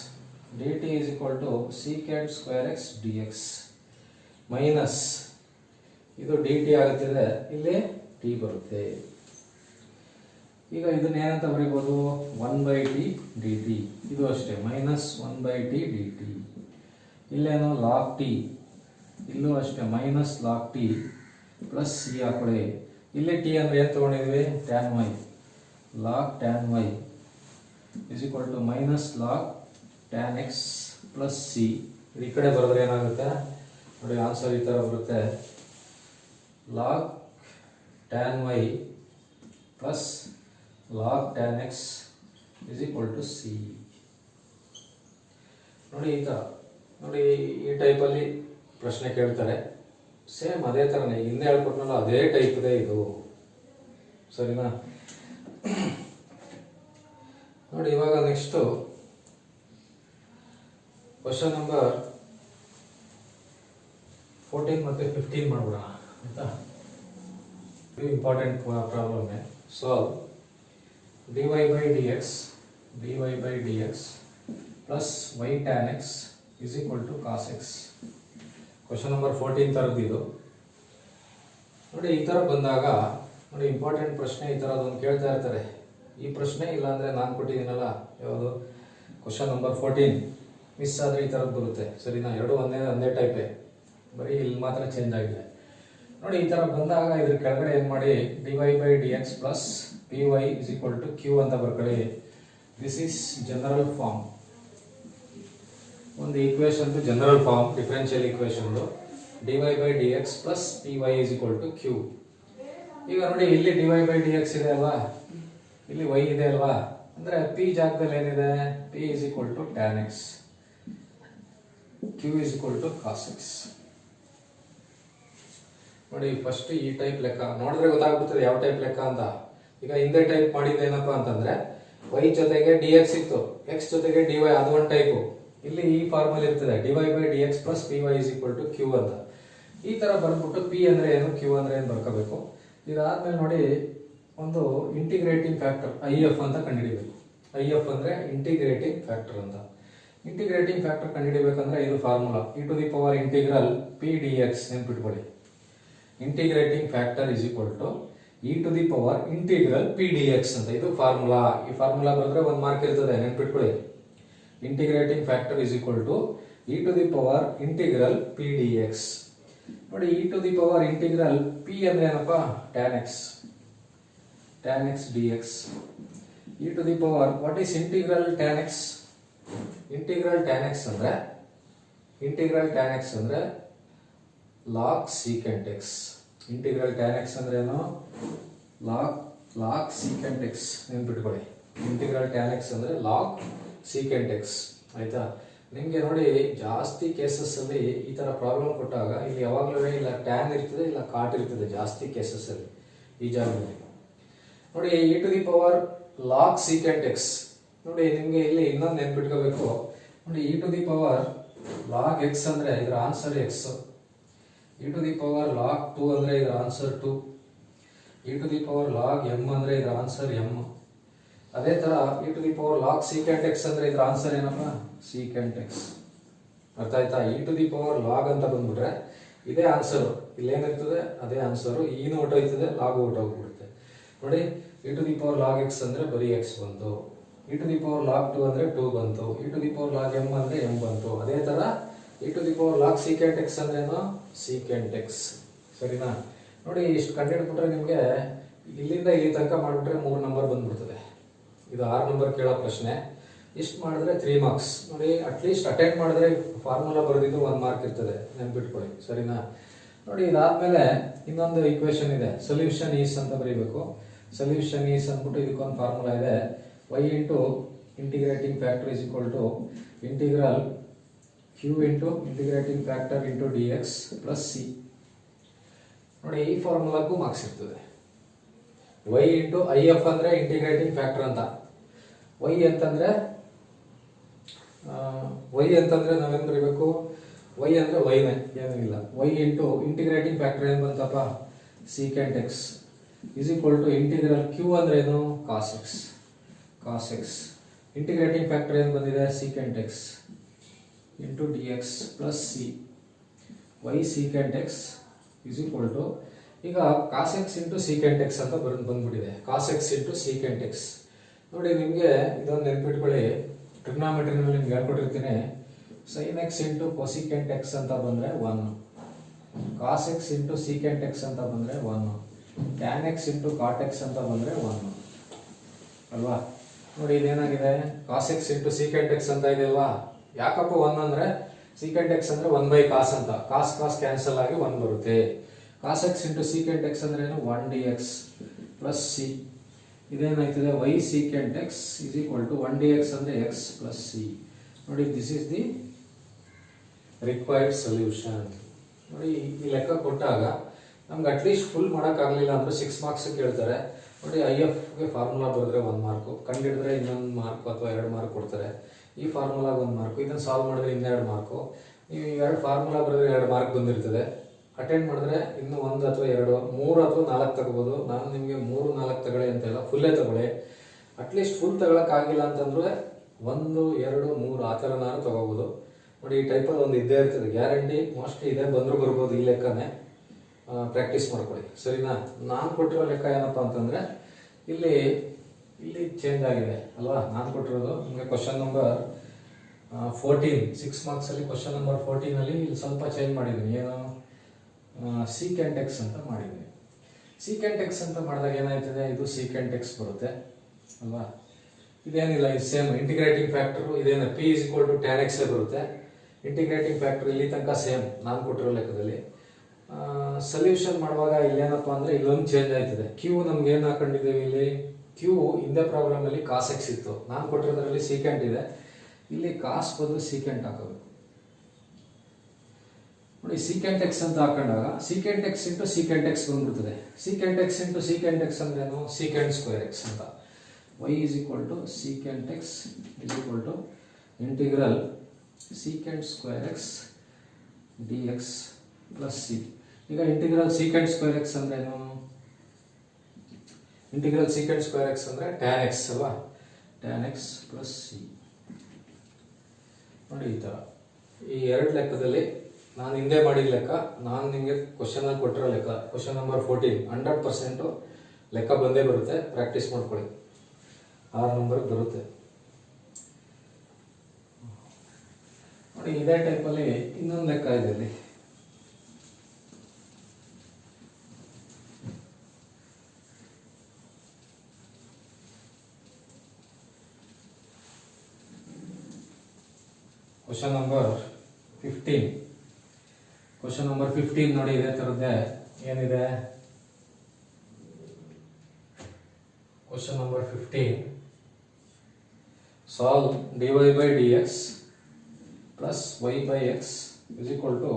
d t is equal to secant square x d x minus ಇದು d t ಆಗುತ್ತಿದೆ, ಇಲ್ಲಿ T ಬರುತ್ತೆ. ಈಗ ಇದನ್ನ ಏನಂತ ಬರೀಬೋದು 1/t d t, ಇದು ಅಷ್ಟೇ ಮೈನಸ್ 1/t ಡಿ ಟಿ. ಇಲ್ಲೇನು ಲಾಗ್ ಟಿ, ಇಲ್ಲೂ ಅಷ್ಟೇ minus log t plus c ಹಾಕೊಳ್ಳಿ. ಇಲ್ಲಿ ಟಿ ಅಂದರೆ ಏನು ತೊಗೊಂಡಿದ್ವಿ tan y, log tan y is equal to minus log tan x plus c. ಈ ಕಡೆ ಬರೆದ್ರೆ ಏನಾಗುತ್ತೆ ನೋಡಿ ಆನ್ಸರ್ ಈ ಥರ ಬರುತ್ತೆ, log tan y plus log tan x is equal to c. ನೋಡಿ ಈ ಥರ ನೋಡಿ, ಈ ಟೈಪಲ್ಲಿ ಪ್ರಶ್ನೆ ಕೇಳ್ತಾರೆ. ಸೇಮ್ ಅದೇ ಥರನೇ ಹಿಂದೆ ಹೇಳ್ಕೊಟ್ನಲ್ಲ ಅದೇ ಟೈಪ್ ಇದೆ ಇದು, ಸರಿನಾ? ನೋಡಿ ಇವಾಗ ನೆಕ್ಸ್ಟು ಕ್ವಶನ್ ನಂಬರ್ 14 ಮತ್ತು 15 ಮಾಡ್ಬಿಡೋಣ ಆಯ್ತಾ. ಇದು important problem. Solve dy by dx plus y tan x is equal to cos x. Question number 14 ಥರದ್ದು ಇದು. ನೋಡಿ ಈ ಥರ ಬಂದಾಗ ನೋಡಿ ಇಂಪಾರ್ಟೆಂಟ್ ಪ್ರಶ್ನೆ ಈ ಥರದೊಂದು ಕೇಳ್ತಾ ಇರ್ತಾರೆ. ಈ ಪ್ರಶ್ನೆ ಇಲ್ಲಾಂದರೆ ನಾನು ಕೊಟ್ಟಿದ್ದೀನಲ್ಲ ಯಾವುದು ಕ್ವಶನ್ ನಂಬರ್ 14 ಮಿಸ್ ಆದರೆ ಈ ಥರದ್ದು ಬರುತ್ತೆ, ಸರಿನಾ? ಎರಡು ಒಂದೇ ಟೈಪೇ, ಬರೀ ಇಲ್ಲಿ ಮಾತ್ರ ಚೇಂಜ್ ಆಗಿದೆ. ನೋಡಿ ಈ ಥರ ಬಂದಾಗ ಇದ್ರ ಕೆಳಗಡೆ ಏನು ಮಾಡಿ dy by dx plus py is equal to q ಅಂತ ಬರ್ಕೊಳ್ಳಿ. This is general form. ಒಂದು equation general form differential equation dy by dx plus py is equal to q. ಈಗ ನೋಡಿ ಇಲ್ಲಿ dy by dx ಇದೆ ಅಲ್ವಾ, ಇಲ್ಲಿ y ಇದೆ ಅಲ್ವಾ, ಅಂದ್ರೆ p ಜಾಗದಲ್ಲಿ ಏನಿದೆ p is equal to tan x, q is equal to cos x. ನೋಡಿ ಫಸ್ಟ್ ಈ ಟೈಪ್ ಲೆಕ್ಕ ನೋಡಿದ್ರೆ ಗೊತ್ತಾಗ್ಬಿಡ್ತದೆ ಯಾವ ಟೈಪ್ ಲೆಕ್ಕ ಅಂತ. ಈಗ ಹಿಂದೆ ಟೈಪ್ ಮಾಡಿದ್ದು ಏನಪ್ಪಾ ಅಂತಂದ್ರೆ y ಜೊತೆಗೆ dx ಇತ್ತು, x ಜೊತೆಗೆ dy, ಅದು ಒಂದು ಟೈಪು. ಇಲ್ಲಿ ಈ ಫಾರ್ಮಲ್ ಇರ್ತದೆ dy by dx plus py is equal to q ಅಂತ. ಈ ತರ ಬರ್ಬಿಟ್ಟು p ಅಂದ್ರೆ ಏನು q ಅಂದ್ರೆ ಏನು ಬರ್ಕೋಬೇಕು. ಇದಾದ್ಮೇಲೆ ನೋಡಿ ಒಂದು ಇಂಟಿಗ್ರೇಟಿಂಗ್ ಫ್ಯಾಕ್ಟರ್ IF ಅಂತ ಕಂಡುಹಿಡಿಬೇಕು. IF ಅಂದ್ರೆ ಇಂಟಿಗ್ರೇಟಿಂಗ್ ಫ್ಯಾಕ್ಟರ್ ಅಂತ. ಇಂಟಿಗ್ರೇಟಿಂಗ್ ಫ್ಯಾಕ್ಟರ್ ಕಂಡುಹಿಡಿಬೇಕಂದ್ರೆ ಇದು formula e to the power integral p dx ನೆನ್ಪಿಟ್ಕೊಳ್ಳಿ. Integrating factor is equal to e to the power integral p dx ಅಂತ. ಇದು ಫಾರ್ಮುಲಾ. ಈ ಫಾರ್ಮುಲಾ ಬರೆದ್ರೆ ಒಂದು ಮಾರ್ಕ್ ಇರ್ತದೆ, ನೆನ್ಪಿಟ್ಕೊಳ್ಳಿ. Integrating factor is equal to e to the power integral p dx. ನೋಡಿ e to the power integral p ಅಂದ್ರೆ ಏನಪ್ಪ tan x dx. e to the power what is integral tan x? Integral tan x ಅಂದ್ರೆ log secant x. Integral tan x ಅಂದ್ರೆ ಏನು? log secant x ನೆನ್ಪಿಟ್ಕೊಳ್ಳಿ. Integral tan x ಅಂದ್ರೆ log secant x, ಆಯ್ತಾ? ನಿಮ್ಗೆ ನೋಡಿ ಜಾಸ್ತಿ ಕೇಸಸ್ ಅಲ್ಲಿ ಈ ತರ ಪ್ರಾಬ್ಲಮ್ ಕೊಟ್ಟಾಗ ಇಲ್ಲಿ ಯಾವಾಗಲೂ ಇಲ್ಲ ಟ್ಯಾನ್ ಇರ್ತದೆ ಇಲ್ಲ ಕಾಟ್ ಇರ್ತದೆ ಜಾಸ್ತಿ ಕೇಸಸ್ ಅಲ್ಲಿ ಈ ಜಾಗದಲ್ಲಿ. ನೋಡಿ e to the power log secant x. ನೋಡಿ ನಿಮ್ಗೆ ಇಲ್ಲಿ ಇನ್ನೊಂದು ನೆನ್ಪಿಟ್ಕೋಬೇಕು. ನೋಡಿ e to the power log x ಅಂದ್ರೆ ಇದರ answer x, e to the power log 2 ಅಂದ್ರೆ ಇದರ answer 2, e to the power log m ಅಂದ್ರೆ ಇದರ ಆನ್ಸರ್ m. ಅದೇ ತರ e to the power log secant x ಅಂದ್ರೆ ಇದರ ಆನ್ಸರ್ ಏನಪ್ಪ secant x. ಅರ್ಥ ಆಯ್ತಾ? e to the power log ಅಂತ ಬಂದ್ಬಿಟ್ರೆ ಇದೇ ಆನ್ಸರ್, ಇಲ್ಲೇನಿರ್ತದೆ ಅದೇ ಆನ್ಸರ್. ಈನು ಹೊಟ್ಟೋಯ್ತದೆ, ಲಾಗ್ ಹೊಟ್ಟೋಗ್ಬಿಡುತ್ತೆ. ನೋಡಿ e to the power log x ಅಂದ್ರೆ ಬರೀ x ಬಂತು, e to the power log 2 ಅಂದ್ರೆ 2 ಬಂತು, e to the power log m ಅಂದ್ರೆ m ಬಂತು. ಅದೇ ತರ e to the power log secant x ಅಂದ್ರೆ ಏನು secant x, ಸರಿನಾ? ನೋಡಿ ಇಷ್ಟು ಕಂಡುಹಿಡ್ಬಿಟ್ರೆ ನಿಮಗೆ ಇಲ್ಲಿಂದ ಇಲ್ಲಿ ತನಕ ಮಾಡಿಬಿಟ್ರೆ 3 ನಂಬರ್ ಬಂದ್ಬಿಡ್ತದೆ. ಇದು 6 ನಂಬರ್ ಕೇಳೋ ಪ್ರಶ್ನೆ. ಇಷ್ಟು ಮಾಡಿದ್ರೆ 3 ಮಾರ್ಕ್ಸ್. ನೋಡಿ ಅಟ್ಲೀಸ್ಟ್ ಅಟೆಂಡ್ ಮಾಡಿದ್ರೆ ಫಾರ್ಮುಲಾ ಬರೆದಿದ್ದು 1 ಮಾರ್ಕ್ ಇರ್ತದೆ, ನೆನ್ಪಿಟ್ಕೊಳ್ಳಿ, ಸರಿನಾ? ನೋಡಿ ಇದಾದ್ಮೇಲೆ ಇನ್ನೊಂದು ಈಕ್ವೇಶನ್ ಇದೆ, ಸೊಲ್ಯೂಷನ್ ಈಸ್ ಅಂತ ಬರೀಬೇಕು. ಸೊಲ್ಯೂಷನ್ ಈಸ್ ಅಂದ್ಬಿಟ್ಟು ಇದಕ್ಕೊಂದು ಫಾರ್ಮುಲಾ ಇದೆ, y into integrating factor is equal to integral q into integrating factor into dx plus c. ನೋಡಿ ಈ ಫಾರ್ಮುಲಾಕ್ಕೂ ಮಾರ್ಕ್ಸ್ ಇರ್ತದೆ. y ಇಂಟು IF ಅಂದ್ರೆ ಇಂಟಿಗ್ರೇಟಿಂಗ್ ಫ್ಯಾಕ್ಟರ್ ಅಂತ. y ಅಂತಂದ್ರೆ ನಾವೇನು ಬರೀಬೇಕು? y ಅಂದ್ರೆ y ನೇ, ಏನೂ ಇಲ್ಲ. y ಇಂಟು ಇಂಟಿಗ್ರೇಟಿಂಗ್ ಫ್ಯಾಕ್ಟರ್ ಏನು ಬಂತಪ್ಪ secant x is equal to integral q ಅಂದ್ರೆ ಏನು cos x. ಇಂಟಿಗ್ರೇಟಿಂಗ್ ಫ್ಯಾಕ್ಟರ್ ಏನು ಬಂದಿದೆ secant x into dx plus c. y secant x is equal to ಈಗ cos x into secant x ಅಂತ ಬಂದ್ಬಿಟ್ಟಿದೆ. cos x into secant x. ನೋಡಿ ನಿಮಗೆ ಇದೊಂದು ನೆನ್ಪಿಟ್ಕೊಳ್ಳಿ, ಟ್ರಿಗ್ನಾಮೆಟ್ರಿನಲ್ಲಿ ನಿಮ್ಗೆ ಹೇಳ್ಕೊಟ್ಟಿರ್ತೀನಿ. sin x into cosecant x ಅಂತ ಬಂದರೆ 1, cos x into secant x ಅಂತ ಬಂದರೆ 1, tan x into cot x ಅಂತ ಬಂದರೆ 1 ಅಲ್ವಾ? ನೋಡಿ ಇದೇನಾಗಿದೆ cos x into secant x ಅಂತ ಇದೆ ಅಲ್ವಾ? ಯಾಕಪ್ಪ 1 ಅಂದರೆ secant x ಅಂದರೆ 1/cos ಅಂತ, cos ಕ್ಯಾನ್ಸಲ್ ಆಗಿ 1 ಬರುತ್ತೆ. cos x into secant x ಅಂದ್ರೆ ಏನು 1 dx plus c. ಇದೇನಾಯ್ತದೆ y secant x is equal to 1dx ಅಂದರೆ x plus c. ನೋಡಿ this is the required solution. ನೋಡಿ ಈ ಲೆಕ್ಕ ಕೊಟ್ಟಾಗ ನಮ್ಗೆ ಅಟ್ಲೀಸ್ಟ್ ಫುಲ್ ಮಾಡೋಕ್ಕಾಗಲಿಲ್ಲ ಅಂದರೆ 6 ಮಾರ್ಕ್ಸ್ ಕೇಳ್ತಾರೆ. ನೋಡಿ IFಗೆ ಫಾರ್ಮುಲಾ ಬರೆದ್ರೆ 1 ಮಾರ್ಕು, ಕಂಡಿಡಿದ್ರೆ ಇನ್ನೊಂದು ಮಾರ್ಕ್ ಅಥವಾ 2 ಮಾರ್ಕ್ ಕೊಡ್ತಾರೆ. ಈ ಫಾರ್ಮುಲಾಗೆ 1 ಮಾರ್ಕು, ಇದನ್ನು ಸಾಲ್ವ್ ಮಾಡಿದ್ರೆ ಇನ್ನೆರಡು ಮಾರ್ಕು. ನೀವು 2 ಫಾರ್ಮುಲಾ ಬರೆದ್ರೆ 2 ಮಾರ್ಕ್ ಬಂದಿರ್ತದೆ. ಅಟೆಂಡ್ ಮಾಡಿದ್ರೆ ಇನ್ನು 1 ಅಥವಾ 2, 3 ಅಥವಾ 4 ತಗೋಬೋದು. ನಾನು ನಿಮಗೆ 3, 4 ತಗೊಳ್ಳಿ ಅಂತೆಲ್ಲ, ಫುಲ್ಲೇ ತಗೊಳ್ಳಿ. ಅಟ್ಲೀಸ್ಟ್ ಫುಲ್ ತಗೊಳಕ್ಕಾಗಿಲ್ಲ ಅಂತಂದರೆ 1, 2, 3 ಆ ಥರ ನಾನು ತಗೋಬೋದು. ನೋಡಿ ಈ ಟೈಪಲ್ಲಿ ಒಂದು ಇದ್ದೇ ಇರ್ತದೆ, ಗ್ಯಾರಂಟಿ ಮೋಸ್ಟ್ಲಿ ಇದೆ, ಬಂದರೂ ಬರ್ಬೋದು. ಈ ಲೆಕ್ಕನೇ ಪ್ರಾಕ್ಟೀಸ್ ಮಾಡ್ಕೊಳ್ಳಿ, ಸರಿನಾ? ನಾನು ಕೊಟ್ಟಿರೋ ಲೆಕ್ಕ ಏನಪ್ಪ ಅಂತಂದರೆ ಇಲ್ಲಿ ಚೇಂಜ್ ಆಗಿದೆ ಅಲ್ವಾ. ನಾನು ಕೊಟ್ಟಿರೋದು ನಿಮಗೆ ಕ್ವಶನ್ ನಂಬರ್ 14, 6 ಮಾರ್ಕ್ಸಲ್ಲಿ ಕ್ವಶನ್ ನಂಬರ್ 14ಅಲ್ಲಿ ಇಲ್ಲಿ ಸ್ವಲ್ಪ ಚೇಂಜ್ ಮಾಡಿದ್ದೀನಿ. ಏನು secant x ಅಂತ ಮಾಡಿದ್ದೀನಿ. secant x ಅಂತ ಮಾಡಿದಾಗ ಏನಾಯ್ತದೆ, ಇದು secant x ಬರುತ್ತೆ ಅಲ್ವಾ. ಇದೇನಿಲ್ಲ, ಇದು ಸೇಮ್ ಇಂಟಿಗ್ರೇಟಿಂಗ್ ಫ್ಯಾಕ್ಟರು. ಇದೇನು p is equal to tan x ಬರುತ್ತೆ. ಇಂಟಿಗ್ರೇಟಿಂಗ್ ಫ್ಯಾಕ್ಟರ್ ಇಲ್ಲಿ ತನಕ ಸೇಮ್ ನಾನು ಕೊಟ್ಟಿರೋ ಲೆಕ್ಕದಲ್ಲಿ. ಸೊಲ್ಯೂಷನ್ ಮಾಡುವಾಗ ಇಲ್ಲೇನಪ್ಪ ಅಂದರೆ ಇಲ್ಲೊಂದು ಚೇಂಜ್ ಆಯ್ತದೆ. ಕ್ಯೂ ನಮ್ಗೆ ಏನು ಹಾಕೊಂಡಿದ್ದೀವಿ ಇಲ್ಲಿ, ಕ್ಯೂ ಹಿಂದೆ ಪ್ರಾಬ್ಲಮಲ್ಲಿ ಕಾಸ್ ಎಕ್ಸ್ ಇತ್ತು, ನಾನು ಕೊಟ್ಟಿರೋದ್ರಲ್ಲಿ secant ಇದೆ. ಇಲ್ಲಿ ಕಾಸ್ ಬದಲು secant ಹಾಕೋದು. ನೋಡಿ secant x ಅಂತ ಹಾಕೊಂಡಾಗ secant x into secant x ಬಂದ್ಬಿಡ್ತದೆ. secant x into secant x ಅಂದ್ರೆ ಏನು, secant ಸ್ಕ್ವೇರ್ x ಅಂತ. y is equal to secant x is equal to integral secant square x dx plus c. ಈಗ integral secant square x ಅಂದ್ರೆ ಏನು, integral secant square x ಅಂದ್ರೆ tan x ಅಲ್ವಾ, tan x plus c. ನೋಡಿ ಈ ಥರ ಈ ಎರಡು ಲೆಕ್ಕದಲ್ಲಿ ನಾನು ಹಿಂದೆ ಮಾಡಿದ ಲೆಕ್ಕ, ನಾನು ನಿಮಗೆ ಕ್ವಶನಲ್ಲಿ ಕೊಟ್ಟಿರೋ ಲೆಕ್ಕ, ಕ್ವಶನ್ ನಂಬರ್ 14 100% ಲೆಕ್ಕ ಬಂದೇ ಬರುತ್ತೆ. ಪ್ರಾಕ್ಟೀಸ್ ಮಾಡ್ಕೊಳ್ಳಿ, 6 ನಂಬರ್ ಬರುತ್ತೆ. ನೋಡಿ ಇದೇ ಟೈಪಲ್ಲಿ ಇನ್ನೊಂದು ಲೆಕ್ಕ ಇದೆ ಇಲ್ಲಿ. Question number 15. ಕ್ವಶನ್ ನಂಬರ್ 15 ನೋಡಿ ಇದೇ ಥರದ್ದೇ. ಏನಿದೆ question number 15, solve dy by dx plus y by x is equal to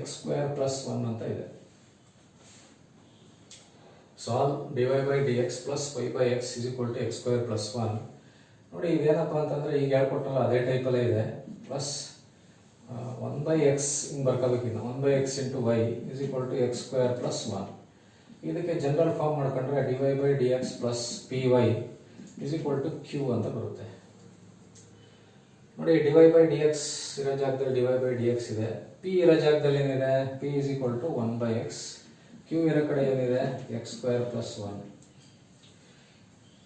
x square plus 1 ಅಂತ ಇದೆ. Solve dy by dx plus y by x is equal to x square plus 1. ನೋಡಿ ಇದೇನಪ್ಪ ಅಂತಂದರೆ ಈಗ ಹೇಳ್ಕೊಟ್ಟಲ್ಲ ಅದೇ ಟೈಪಲ್ಲೇ ಇದೆ. ಪ್ಲಸ್ 1 by x ಹಿಂಗೆ ಬರ್ಕೋಬೇಕಿನ್ನ 1 by x into y is equal to x square plus 1. ಇದಕ್ಕೆ ಜನರಲ್ ಫಾರ್ಮ್ ಮಾಡ್ಕೊಂಡ್ರೆ dy by dx plus py is equal to q ಅಂತ ಬರುತ್ತೆ. ನೋಡಿ dy by dx ಇರೋ ಜಾಗದಲ್ಲಿ dy by dx ಇದೆ, p ಇರೋ ಜಾಗದಲ್ಲಿ ಏನಿದೆ, p is equal to 1 by x, q ಇರೋ ಕಡೆ ಏನಿದೆ x square plus 1.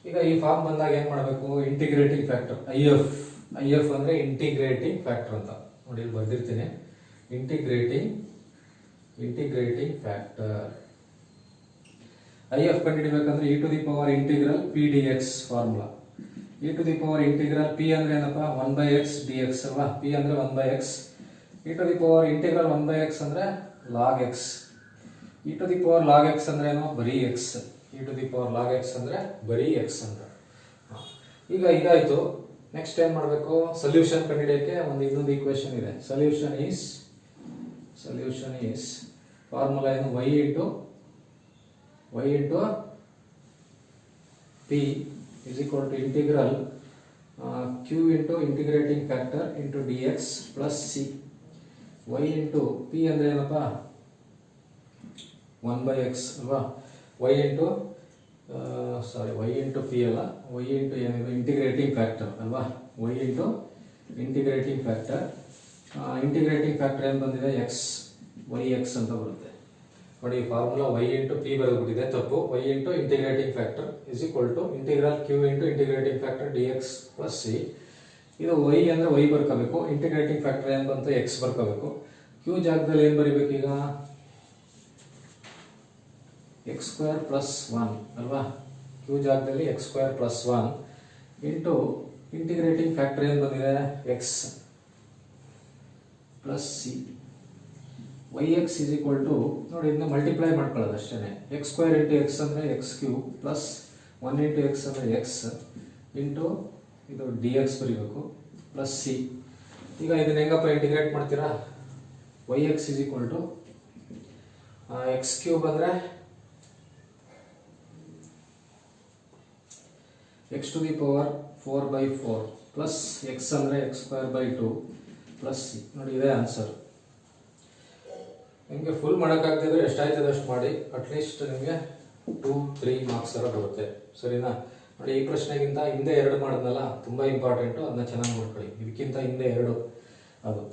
ಈಗ ಈ ಫಾರ್ಮ್ ಬಂದಾಗ ಏನು ಮಾಡಬೇಕು, ಇಂಟಿಗ್ರೇಟಿಂಗ್ ಫ್ಯಾಕ್ಟರ್ IF ಅಂದರೆ ಇಂಟಿಗ್ರೇಟಿಂಗ್ ಫ್ಯಾಕ್ಟರ್ ಅಂತ ನೋಡಿ ಇಲ್ಲಿ ಬರ್ದಿರ್ತೀನಿ. ಇಂಟಿಗ್ರೇಟಿಂಗ್ ಫ್ಯಾಕ್ಟರ್ IF ಕಂಡುಹಿಡಿಬೇಕಂದ್ರೆ e to the power integral p dx formula. e to the power integral p ಅಂದ್ರೆ ಏನಪ್ಪ, 1 by x dx ಅಲ್ವಾ. p ಅಂದ್ರೆ 1 by x. e to the power integral 1 by x ಅಂದ್ರೆ log x. e to the power log x ಅಂದ್ರೆ ಏನು, ಬರೀ x. e to the power log x ಅಂದ್ರೆ ಬರೀ x ಅಂತ. ಈಗ ಇದಾಯ್ತು. ನೆಕ್ಸ್ಟ್ ಏನು ಮಾಡಬೇಕು, ಸೊಲ್ಯೂಷನ್ ಕಂಡುಹಿಡಿಯೋಕ್ಕೆ ಇನ್ನೊಂದು ಈಕ್ವೇಶನ್ ಇದೆ. ಸೊಲ್ಯೂಷನ್ ಈಸ್ ಫಾರ್ಮುಲಾ ಏನು, y into p is equal to integral q into integrating factor into dx plus c. y into p ಅಂದ್ರೆ ಏನಪ್ಪ, 1 by x ಅಲ್ವಾ. y into p ಅಲ್ಲ, y into ಏನಿದೆ ಇಂಟಿಗ್ರೇಟಿಂಗ್ ಫ್ಯಾಕ್ಟರ್ ಅಲ್ವಾ. y into integrating factor. Integrating factor ಏನು ಬಂದಿದೆ, yx ಅಂತ ಬರುತ್ತೆ. ನೋಡಿ ಫಾರ್ಮುಲಾ y into p ಬರೆದ್ಬಿಟ್ಟಿದೆ, ತಪ್ಪು. y into integrating factor is equal to integral q into integrating factor dx plus c. ಇದು y ಅಂದ್ರೆ y ಬರ್ಕೋಬೇಕು, ಇಂಟಿಗ್ರೇಟಿಂಗ್ ಫ್ಯಾಕ್ಟರ್ ಏನು ಬಂತು, x ಬರ್ಕೋಬೇಕು. q ಜಾಗದಲ್ಲಿ ಏನು ಬರೀಬೇಕು ಈಗ, x square plus 1 ಅಲ್ವಾ. q ಜಾಗದಲ್ಲಿ x square plus 1 into integrating factor ಏನು ಬಂದಿದೆ, x plus c. Y x is equal to ನೋಡಿ ಇದನ್ನ ಮಲ್ಟಿಪ್ಲೈ ಮಾಡ್ಕೊಳ್ಳೋದು ಅಷ್ಟೇ. ಎಕ್ಸ್ ಸ್ಕ್ವೇರ್ ಇಂಟು ಎಕ್ಸ್ ಅಂದರೆ x cube plus 1 into x ಅಂದರೆ ಎಕ್ಸ್ ಇಂಟು ಇದು ಡಿ ಎಕ್ಸ್ ಬರೀಬೇಕು ಪ್ಲಸ್ ಸಿ. ಈಗ ಇದನ್ನ ಹೆಂಗಪ್ಪ ಇಂಟಿಗ್ರೇಟ್ ಮಾಡ್ತೀರಾ? Y x is equal to x cube ಅಂದರೆ x to the power 4/4 plus x ಅಂದರೆ x square by 2 plus c. ನೋಡಿ ಇದೇ ಆನ್ಸರ್. ನಿಮಗೆ ಫುಲ್ ಮಾಡೋಕ್ಕಾಗ್ತಿದ್ರೆ ಎಷ್ಟಾಯ್ತದೆ ಅಷ್ಟು ಮಾಡಿ, ಅಟ್ಲೀಸ್ಟ್ ನಿಮಗೆ 2-3 ಮಾರ್ಕ್ಸ್ ಥರ ಬರುತ್ತೆ. ಸರಿನಾ? ನೋಡಿ ಈ ಪ್ರಶ್ನೆಗಿಂತ ಹಿಂದೆ 2 ಮಾಡಿದ್ನಲ್ಲ ತುಂಬ ಇಂಪಾರ್ಟೆಂಟು, ಅದನ್ನ ಚೆನ್ನಾಗಿ ನೋಡ್ಕೊಳ್ಳಿ. ಇದಕ್ಕಿಂತ ಹಿಂದೆ 2 ಅದು.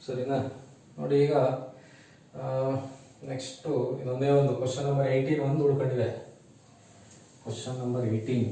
ಸರಿನಾ? ನೋಡಿ ಈಗ ನೆಕ್ಸ್ಟು ಇನ್ನೊಂದೇ ಒಂದು ಕ್ವಶನ್ ನಂಬರ್ 18 ಒಂದು ಉಳ್ಕೊಂಡಿದೆ. Question number 18.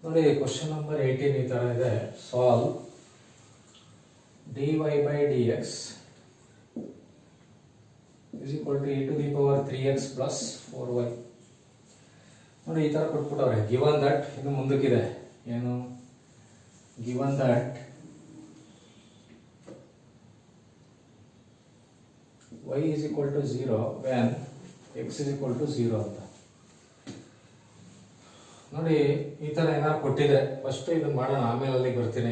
ನೋಡಿ ಕ್ವಶನ್ ನಂಬರ್ 18 ಈ ತರ ಇದೆ. Solve dy by dx is equal to e to the power 3x plus 4y. ನೋಡಿ ಈ ತರ ಕೊಟ್ಬಿಟ್ಟವ್ರೆ. ಗಿವನ್ ದಟ್, ಇದು ಮುಂದಕ್ಕಿದೆ ಏನು, given that y is equal to 0 when x is equal to 0 ಅಂತ. ನೋಡಿ ಈ ಥರ ಏನಾದ್ರು ಕೊಟ್ಟಿದೆ, ಫಸ್ಟ್ ಇದನ್ನ ಮಾಡೋಣ, ಆಮೇಲೆ ಅಲ್ಲಿಗೆ ಬರ್ತೀನಿ.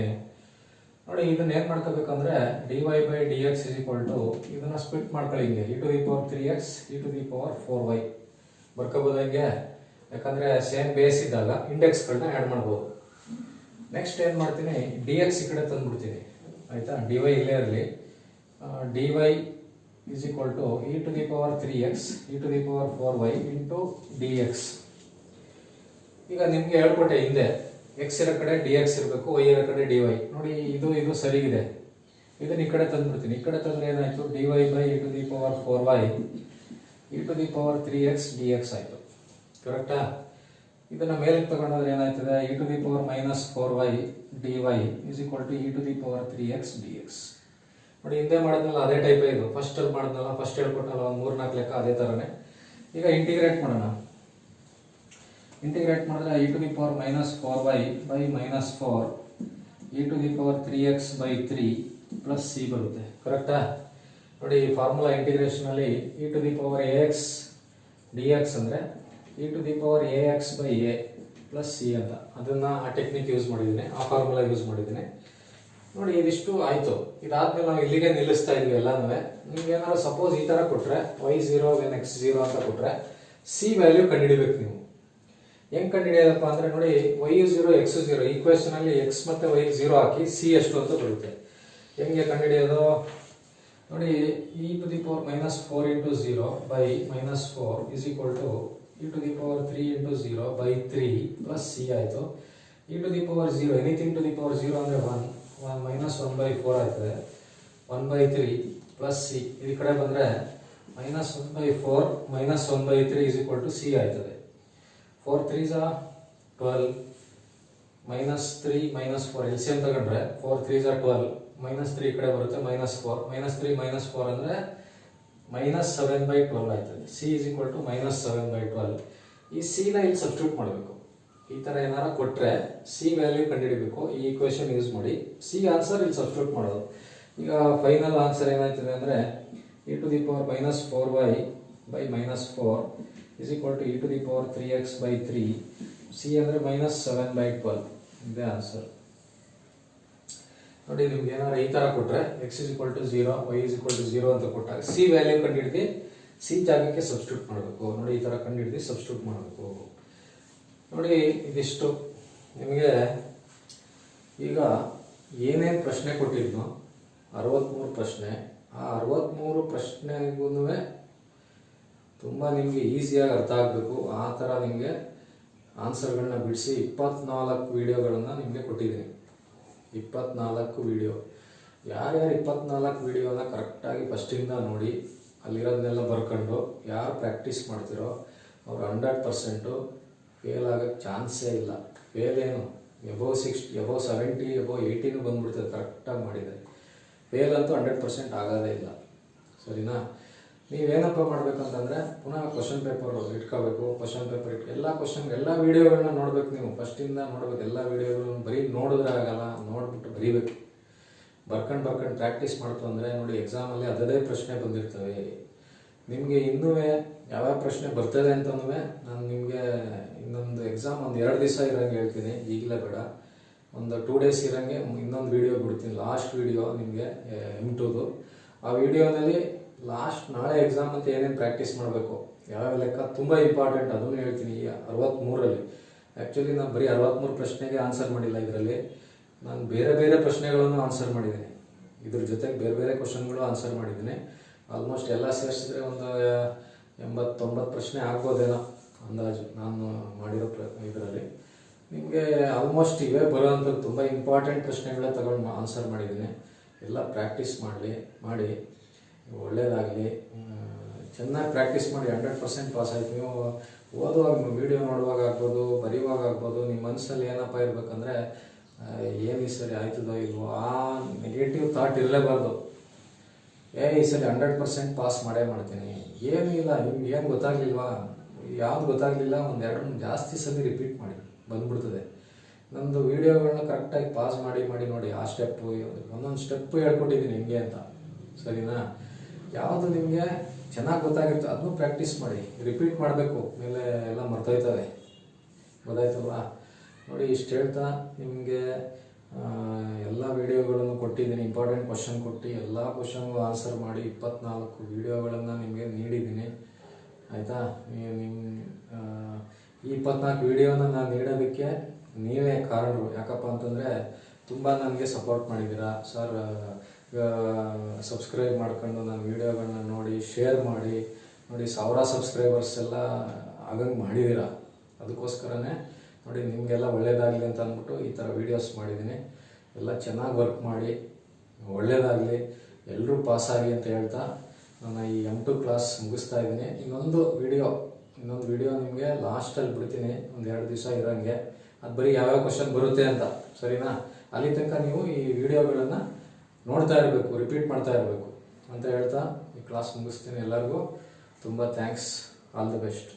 ನೋಡಿ ಇದನ್ನ ಏನು ಮಾಡ್ಕೋಬೇಕಂದ್ರೆ dy by dx is equal to ಇದನ್ನ ಸ್ಪ್ಲಿಟ್ ಮಾಡ್ಕೊಳ್ಳಿ ಹಿಂಗೆ, e to the power 3x e to the power 4y ಬರ್ಕೋಬೋದು ಹಿಂಗೆ. ಯಾಕಂದರೆ ಸೇಮ್ ಬೇಸ್ ಇದ್ದಾಗ ಇಂಡೆಕ್ಸ್ಗಳನ್ನ ಆ್ಯಡ್ ಮಾಡ್ಬೋದು. ನೆಕ್ಸ್ಟ್ ಏನು ಮಾಡ್ತೀನಿ, dx ಈ ಕಡೆ ತಂದುಬಿಡ್ತೀನಿ. ಆಯಿತಾ? dy ಇಲ್ಲೇ ಇರಲಿ. dy is equal to e to the power 3x e to the power 4y into dx. ಈಗ ನಿಮಗೆ ಹೇಳ್ಕೊಟ್ಟೆ ಹಿಂದೆ, ಎಕ್ಸ್ ಇರೋ ಕಡೆ ಡಿ ಎಕ್ಸ್ ಇರಬೇಕು, ವೈ ಇರೋ ಕಡೆ ಡಿ ವೈ. ನೋಡಿ ಇದು ಸರಿಗಿದೆ. ಇದನ್ನ ಈ ಕಡೆ ತಂದುಬಿಡ್ತೀನಿ. ಈ ಕಡೆ ತಂದರೆ ಏನಾಯಿತು, d y by e to the power 4y e to the power 3x d x ಆಯಿತು. ಕರೆಕ್ಟಾ? ಇದನ್ನು ಮೇಲೆ ತಗೊಂಡ್ರೆ ಏನಾಯ್ತದೆ, e to the power -4y d y is equal to e to the power 3x d x. ನೋಡಿ ಹಿಂದೆ ಮಾಡಿದ್ನಲ್ಲ ಅದೇ ಟೈಪ್ ಇದು. ಫಸ್ಟ್ ಅಲ್ಲಿ ಮಾಡಿದ್ನಲ್ಲ, ಫಸ್ಟ್ ಹೇಳ್ಕೊಟ್ಟನಲ್ಲ ಒಂದು 3-4 ಲೆಕ್ಕ ಅದೇ ಥರನೇ. ಈಗ ಇಂಟಿಗ್ರೇಟ್ ಮಾಡೋಣ. ಇಂಟಿಗ್ರೇಟ್ ಮಾಡಿದ್ರೆ e to the power -4y by -4 e to the power 3x by 3 plus C ಬರುತ್ತೆ. ಕರೆಕ್ಟಾ? ನೋಡಿ ಈ formula ಇಂಟಿಗ್ರೇಷನಲ್ಲಿ e to the power ax dx ಅಂದರೆ e to the power ax by a plus c ಅಂತ, ಅದನ್ನು ಆ technique use ಮಾಡಿದ್ದೀನಿ, ಆ ಫಾರ್ಮುಲಾ ಯೂಸ್ ಮಾಡಿದ್ದೀನಿ. ನೋಡಿ ಇದಿಷ್ಟು ಆಯಿತು. ಇದಾದ್ಮೇಲೆ ನಾವು ಇಲ್ಲಿಗೆ ನಿಲ್ಲಿಸ್ತಾ ಇದ್ವಿ ಎಲ್ಲನೂ. ನಿಮ್ಗೆ ಏನಾದ್ರು ಸಪೋಸ್ ಈ ಥರ ಕೊಟ್ಟರೆ y0 when x0 ಅಂತ ಕೊಟ್ಟರೆ ಸಿ ವ್ಯಾಲ್ಯೂ ಕಂಡುಹಿಡಿಬೇಕು ನೀವು. ಹೆಂಗೆ ಕಂಡುಹಿಡಿಯೋದಪ್ಪ ಅಂದರೆ ನೋಡಿ y0 x0 ಈಕ್ವೇಷನ್ ಅಲ್ಲಿ x ಮತ್ತೆ y 0 ಹಾಕಿ ಸಿ ಎಷ್ಟು ಅಂತ ಬರುತ್ತೆ. ಹೆಂಗೆ ಕಂಡುಹಿಡಿಯೋದು ನೋಡಿ, e to the power -4 into 0 by -4 is equal to e to the power 3 into 0 by 3 plus c ಆಯಿತು. e to the power 0 anything to the power 0 ಅಂದರೆ 1/4 ಆಯ್ತದೆ. 1/3 ಪ್ಲಸ್ ಸಿ ಈ ಕಡೆ ಬಂದರೆ -1/4 -1/3 is equal to c ಆಯ್ತದೆ. 4 3s are 12 -3 -4 LCM ತಗೊಂಡ್ರೆ 4 3s are 12 -3 ಈ ಕಡೆ ಬರುತ್ತೆ -4 -3 -4 ಅಂದರೆ -7/12 ಆಯ್ತದೆ. c is equal to -7/12. ಈ c ನ ಇಲ್ಲಿ ಸಬ್ಸ್ಟಿಟ್ಯೂಟ್ ಮಾಡಬೇಕು. ಈ ತರ ಏನಾರ ಕೊಟ್ರೆ c ವ್ಯಾಲ್ಯೂ ಕಂಡುಹಿಡಿಬೇಕು. ಈ ಈಕ್ವೇಷನ್ ಯೂಸ್ ಮಾಡಿ c ಆನ್ಸರ್ ಇಲ್ಲಿ ಸಬ್ಸ್ಟಿಟ್ಯೂಟ್ ಮಾಡೋದು. ಈಗ ಫೈನಲ್ ಆನ್ಸರ್ ಏನಾಯ್ತದೆ ಅಂದರೆ e to the power -4y by -4 is equal to e to the power 3x by 3. c ಅಂದರೆ -7/12 ಇದೇ ಆನ್ಸರ್. ನೋಡಿ ನಿಮ್ಗೆ ಏನಾರ ಈ ತರ ಕೊಟ್ರೆ x is equal to 0 y is equal to 0 ಅಂತ ಕೊಟ್ಟಾಗ c ವ್ಯಾಲ್ಯೂ ಕಂಡುಹಿಡಿದು c ಜಾಗಕ್ಕೆ ಸಬ್ಸ್ಟಿಟ್ಯೂಟ್ ಮಾಡಬೇಕು. ನೋಡಿ ಈ ತರ ಕಂಡುಹಿಡಿದು ಸಬ್ಸ್ಟಿಟ್ಯೂಟ್ ಮಾಡಬೇಕು. ನೋಡಿ ಇದಿಷ್ಟು ನಿಮಗೆ. ಈಗ ಏನೇನು ಪ್ರಶ್ನೆ ಕೊಟ್ಟಿದ್ನೋ 63 ಪ್ರಶ್ನೆ, ಆ 63 ಪ್ರಶ್ನೆಗೂ ತುಂಬ ನಿಮಗೆ ಈಸಿಯಾಗಿ ಅರ್ಥ ಆಗಬೇಕು. ಆ ಥರ ನಿಮಗೆ ಆನ್ಸರ್ಗಳನ್ನ ಬಿಡಿಸಿ 24 ವಿಡಿಯೋಗಳನ್ನು ನಿಮಗೆ ಕೊಟ್ಟಿದ್ದೀನಿ. 24 ವಿಡಿಯೋ. ಯಾರ್ಯಾರು 24 ವಿಡಿಯೋನ ಕರೆಕ್ಟಾಗಿ ಫಸ್ಟಿಂದ ನೋಡಿ ಅಲ್ಲಿರೋದನ್ನೆಲ್ಲ ಬರ್ಕೊಂಡು ಯಾರು ಪ್ರಾಕ್ಟೀಸ್ ಮಾಡ್ತಿರೋ ಅವರು 100% ಫೇಲ್ ಆಗೋಕ್ಕೆ ಚಾನ್ಸೇ ಇಲ್ಲ. ಫೇಲ್ ಏನು, ಎಬೋವ್ 60 ಎಬೋವ್ 70 ಎಬೋವ್ 80 ಬಂದ್ಬಿಡ್ತದೆ ಕರೆಕ್ಟಾಗಿ ಮಾಡಿದರೆ. ಫೇಲ್ ಅಂತೂ 100% ಆಗೋದೇ ಇಲ್ಲ. ಸರಿನಾ? ನೀವೇನಪ್ಪ ಮಾಡಬೇಕಂತಂದರೆ ಪುನಃ ಕ್ವಶನ್ ಪೇಪರ್ ಇಟ್ಕೋಬೇಕು. ಕ್ವಶನ್ ಪೇಪರ್ ಎಲ್ಲ ವೀಡಿಯೋಗಳನ್ನ ನೋಡ್ಬೇಕು. ನೀವು ಫಸ್ಟಿಂದ ನೋಡ್ಬೇಕು. ಎಲ್ಲ ವೀಡಿಯೋಗಳನ್ನ ಬರೀ ನೋಡಿದ್ರೆ ಆಗಲ್ಲ, ನೋಡ್ಬಿಟ್ಟು ಬರೀಬೇಕು. ಬರ್ಕೊಂಡು ಪ್ರಾಕ್ಟೀಸ್ ಮಾಡ್ತು ಅಂದರೆ ನೋಡಿ ಎಕ್ಸಾಮಲ್ಲಿ ಅದೇ ಪ್ರಶ್ನೆ ಬಂದಿರ್ತವೆ. ನಿಮಗೆ ಇನ್ನೂ ಯಾವ್ಯಾವ ಪ್ರಶ್ನೆ ಬರ್ತದೆ ಅಂತನೂ ನಾನು ನಿಮಗೆ ಇನ್ನೊಂದು ಎಕ್ಸಾಮ್ ಒಂದು 2 ದಿವಸ ಇರೋಂಗೆ ಹೇಳ್ತೀನಿ. ಈಗಲೇ ಬೇಡ, ಒಂದು 2 ಡೇಸ್ ಇರೋಂಗೆ ಇನ್ನೊಂದು ವೀಡಿಯೋ ಬಿಡ್ತೀನಿ. ಲಾಸ್ಟ್ ವೀಡಿಯೋ ನಿಮಗೆ M2ದು. ಆ ವಿಡಿಯೋನಲ್ಲಿ ಲಾಸ್ಟ್ ನಾಳೆ ಎಕ್ಸಾಮ್ ಅಂತ ಏನೇನು ಪ್ರಾಕ್ಟೀಸ್ ಮಾಡಬೇಕು, ಯಾವ್ಯಾವ ಲೆಕ್ಕ ತುಂಬ ಇಂಪಾರ್ಟೆಂಟ್ ಅದನ್ನು ಹೇಳ್ತೀನಿ. ಈ 63ರಲ್ಲಿ ಆ್ಯಕ್ಚುಲಿ ನಾನು ಬರೀ 63 ಪ್ರಶ್ನೆಗೆ ಆನ್ಸರ್ ಮಾಡಿಲ್ಲ. ಇದರಲ್ಲಿ ನಾನು ಬೇರೆ ಪ್ರಶ್ನೆಗಳನ್ನು ಆನ್ಸರ್ ಮಾಡಿದ್ದೀನಿ. ಇದ್ರ ಜೊತೆಗೆ ಬೇರೆ ಕ್ವಶನ್ಗಳು ಆನ್ಸರ್ ಮಾಡಿದ್ದೀನಿ. ಆಲ್ಮೋಸ್ಟ್ ಎಲ್ಲ ಸೇರಿಸಿದ್ರೆ ಒಂದು 80-90 ಪ್ರಶ್ನೆ ಆಗ್ಬೋದೇನೋ ಅಂದಾಜು ನಾನು ಮಾಡಿರೋ ಇದರಲ್ಲಿ. ನಿಮಗೆ ಆಲ್ಮೋಸ್ಟ್ ಇವೇ ಬರೋವಂಥದ್ದು ತುಂಬ ಇಂಪಾರ್ಟೆಂಟ್ ಪ್ರಶ್ನೆಗಳೇ ತಗೊಂಡು ಆನ್ಸರ್ ಮಾಡಿದ್ದೀನಿ. ಎಲ್ಲ ಪ್ರಾಕ್ಟೀಸ್ ಮಾಡಿ ಒಳ್ಳೆಯದಾಗಲಿ. ಚೆನ್ನಾಗಿ ಪ್ರಾಕ್ಟೀಸ್ ಮಾಡಿ 100% ಪಾಸ್ ಆಯ್ತು. ನೀವು ಓದುವಾಗ, ವೀಡಿಯೋ ನೋಡುವಾಗ ಆಗ್ಬೋದು, ಬರೆಯುವಾಗ ಆಗ್ಬೋದು, ನಿಮ್ಮ ಮನಸ್ಸಲ್ಲಿ ಏನಪ್ಪ ಇರಬೇಕಂದ್ರೆ ಏನು ಈ ಸರಿ ಆಯ್ತದೋ ಇಲ್ವೋ ಆ ನೆಗೆಟಿವ್ ಥಾಟ್ ಇರಲೇಬಾರ್ದು. ಈ ಸರಿ 100% ಪಾಸ್ ಮಾಡ್ತೀನಿ. ಏನೂ ಇಲ್ಲ, ನಿಮ್ಗೆ ಏನು ಗೊತ್ತಾಗಲಿಲ್ವಾ, ಯಾವ್ದು ಗೊತ್ತಾಗಲಿಲ್ಲ, ಒಂದು 2 ಜಾಸ್ತಿ ಸಲ ರಿಪೀಟ್ ಮಾಡಿ ಬಂದ್ಬಿಡ್ತದೆ. ನಂದು ವೀಡಿಯೋಗಳನ್ನ ಕರೆಕ್ಟಾಗಿ ಪಾಸ್ ಮಾಡಿ ನೋಡಿ. ಆ ಸ್ಟೆಪ್ಪು ಒಂದೊಂದು ಸ್ಟೆಪ್ಪು ಹೇಳ್ಕೊಟ್ಟಿದ್ದೀನಿ ಹಿಂಗೆ ಅಂತ. ಸರಿನಾ? ಯಾವುದು ನಿಮಗೆ ಚೆನ್ನಾಗಿ ಗೊತ್ತಾಗಿರ್ತದೆ ಅದನ್ನು ಪ್ರಾಕ್ಟೀಸ್ ಮಾಡಿ, ರಿಪೀಟ್ ಮಾಡಬೇಕು. ಮೇಲೆ ಎಲ್ಲ ಮರ್ತೋಯ್ತವೆ. ಗೊತ್ತಾಯ್ತಲ್ವಾ? ನೋಡಿ, ಇಷ್ಟು ಹೇಳ್ತಾ ನಿಮಗೆ ಎಲ್ಲ ವೀಡಿಯೋಗಳನ್ನು ಕೊಟ್ಟಿದ್ದೀನಿ. ಇಂಪಾರ್ಟೆಂಟ್ ಕ್ವಶನ್ ಕೊಟ್ಟು ಎಲ್ಲ ಕ್ವಶನ್ಗೂ ಆನ್ಸರ್ ಮಾಡಿ 24 ವೀಡಿಯೋಗಳನ್ನು ನಿಮಗೆ ನೀಡಿದ್ದೀನಿ. ಆಯಿತಾ? ಈ 24 ವೀಡಿಯೋನ ನಾನು ನೀಡೋದಕ್ಕೆ ನೀವೇ ಕಾರಣರು. ಯಾಕಪ್ಪ ಅಂತಂದರೆ ತುಂಬ ನನಗೆ ಸಪೋರ್ಟ್ ಮಾಡಿದ್ದೀರಾ ಸರ್. ಸಬ್ಸ್ಕ್ರೈಬ್ ಮಾಡ್ಕೊಂಡು ನನ್ನ ವೀಡಿಯೋಗಳನ್ನ ನೋಡಿ, ಶೇರ್ ಮಾಡಿ ನೋಡಿ. 1000 ಸಬ್ಸ್ಕ್ರೈಬರ್ಸ್ ಎಲ್ಲ ಆಗಂಗೆ ಮಾಡಿದ್ದೀರಾ. ಅದಕ್ಕೋಸ್ಕರನೇ ನೋಡಿ ನಿಮಗೆಲ್ಲ ಒಳ್ಳೆಯದಾಗಲಿ ಅಂತ ಅಂದ್ಬಿಟ್ಟು ಈ ಥರ ವೀಡಿಯೋಸ್ ಮಾಡಿದ್ದೀನಿ. ಎಲ್ಲ ಚೆನ್ನಾಗಿ ವರ್ಕ್ ಮಾಡಿ, ಒಳ್ಳೆಯದಾಗಲಿ, ಎಲ್ಲರೂ ಪಾಸಾಗಿ ಅಂತ ಹೇಳ್ತಾ ನಾನು ಈ M2 ಕ್ಲಾಸ್ ಮುಗಿಸ್ತಾ ಇದ್ದೀನಿ. ಇನ್ನೊಂದು ವಿಡಿಯೋ ನಿಮಗೆ ಲಾಸ್ಟಲ್ಲಿ ಬಿಡ್ತೀನಿ, ಒಂದು 2 ದಿವಸ ಇರೋಂಗೆ. ಅದು ಬರೀ ಯಾವ್ಯಾವ ಕ್ವಶನ್ ಬರುತ್ತೆ ಅಂತ. ಸರಿನಾ? ಅಲ್ಲಿ ತನಕ ನೀವು ಈ ವಿಡಿಯೋಗಳನ್ನು ನೋಡ್ತಾ ಇರಬೇಕು, ರಿಪೀಟ್ ಮಾಡ್ತಾ ಇರಬೇಕು ಅಂತ ಹೇಳ್ತಾ ಈ ಕ್ಲಾಸ್ ಮುಗಿಸ್ತೀನಿ. ಎಲ್ಲರಿಗೂ ತುಂಬ ಥ್ಯಾಂಕ್ಸ್. All the best.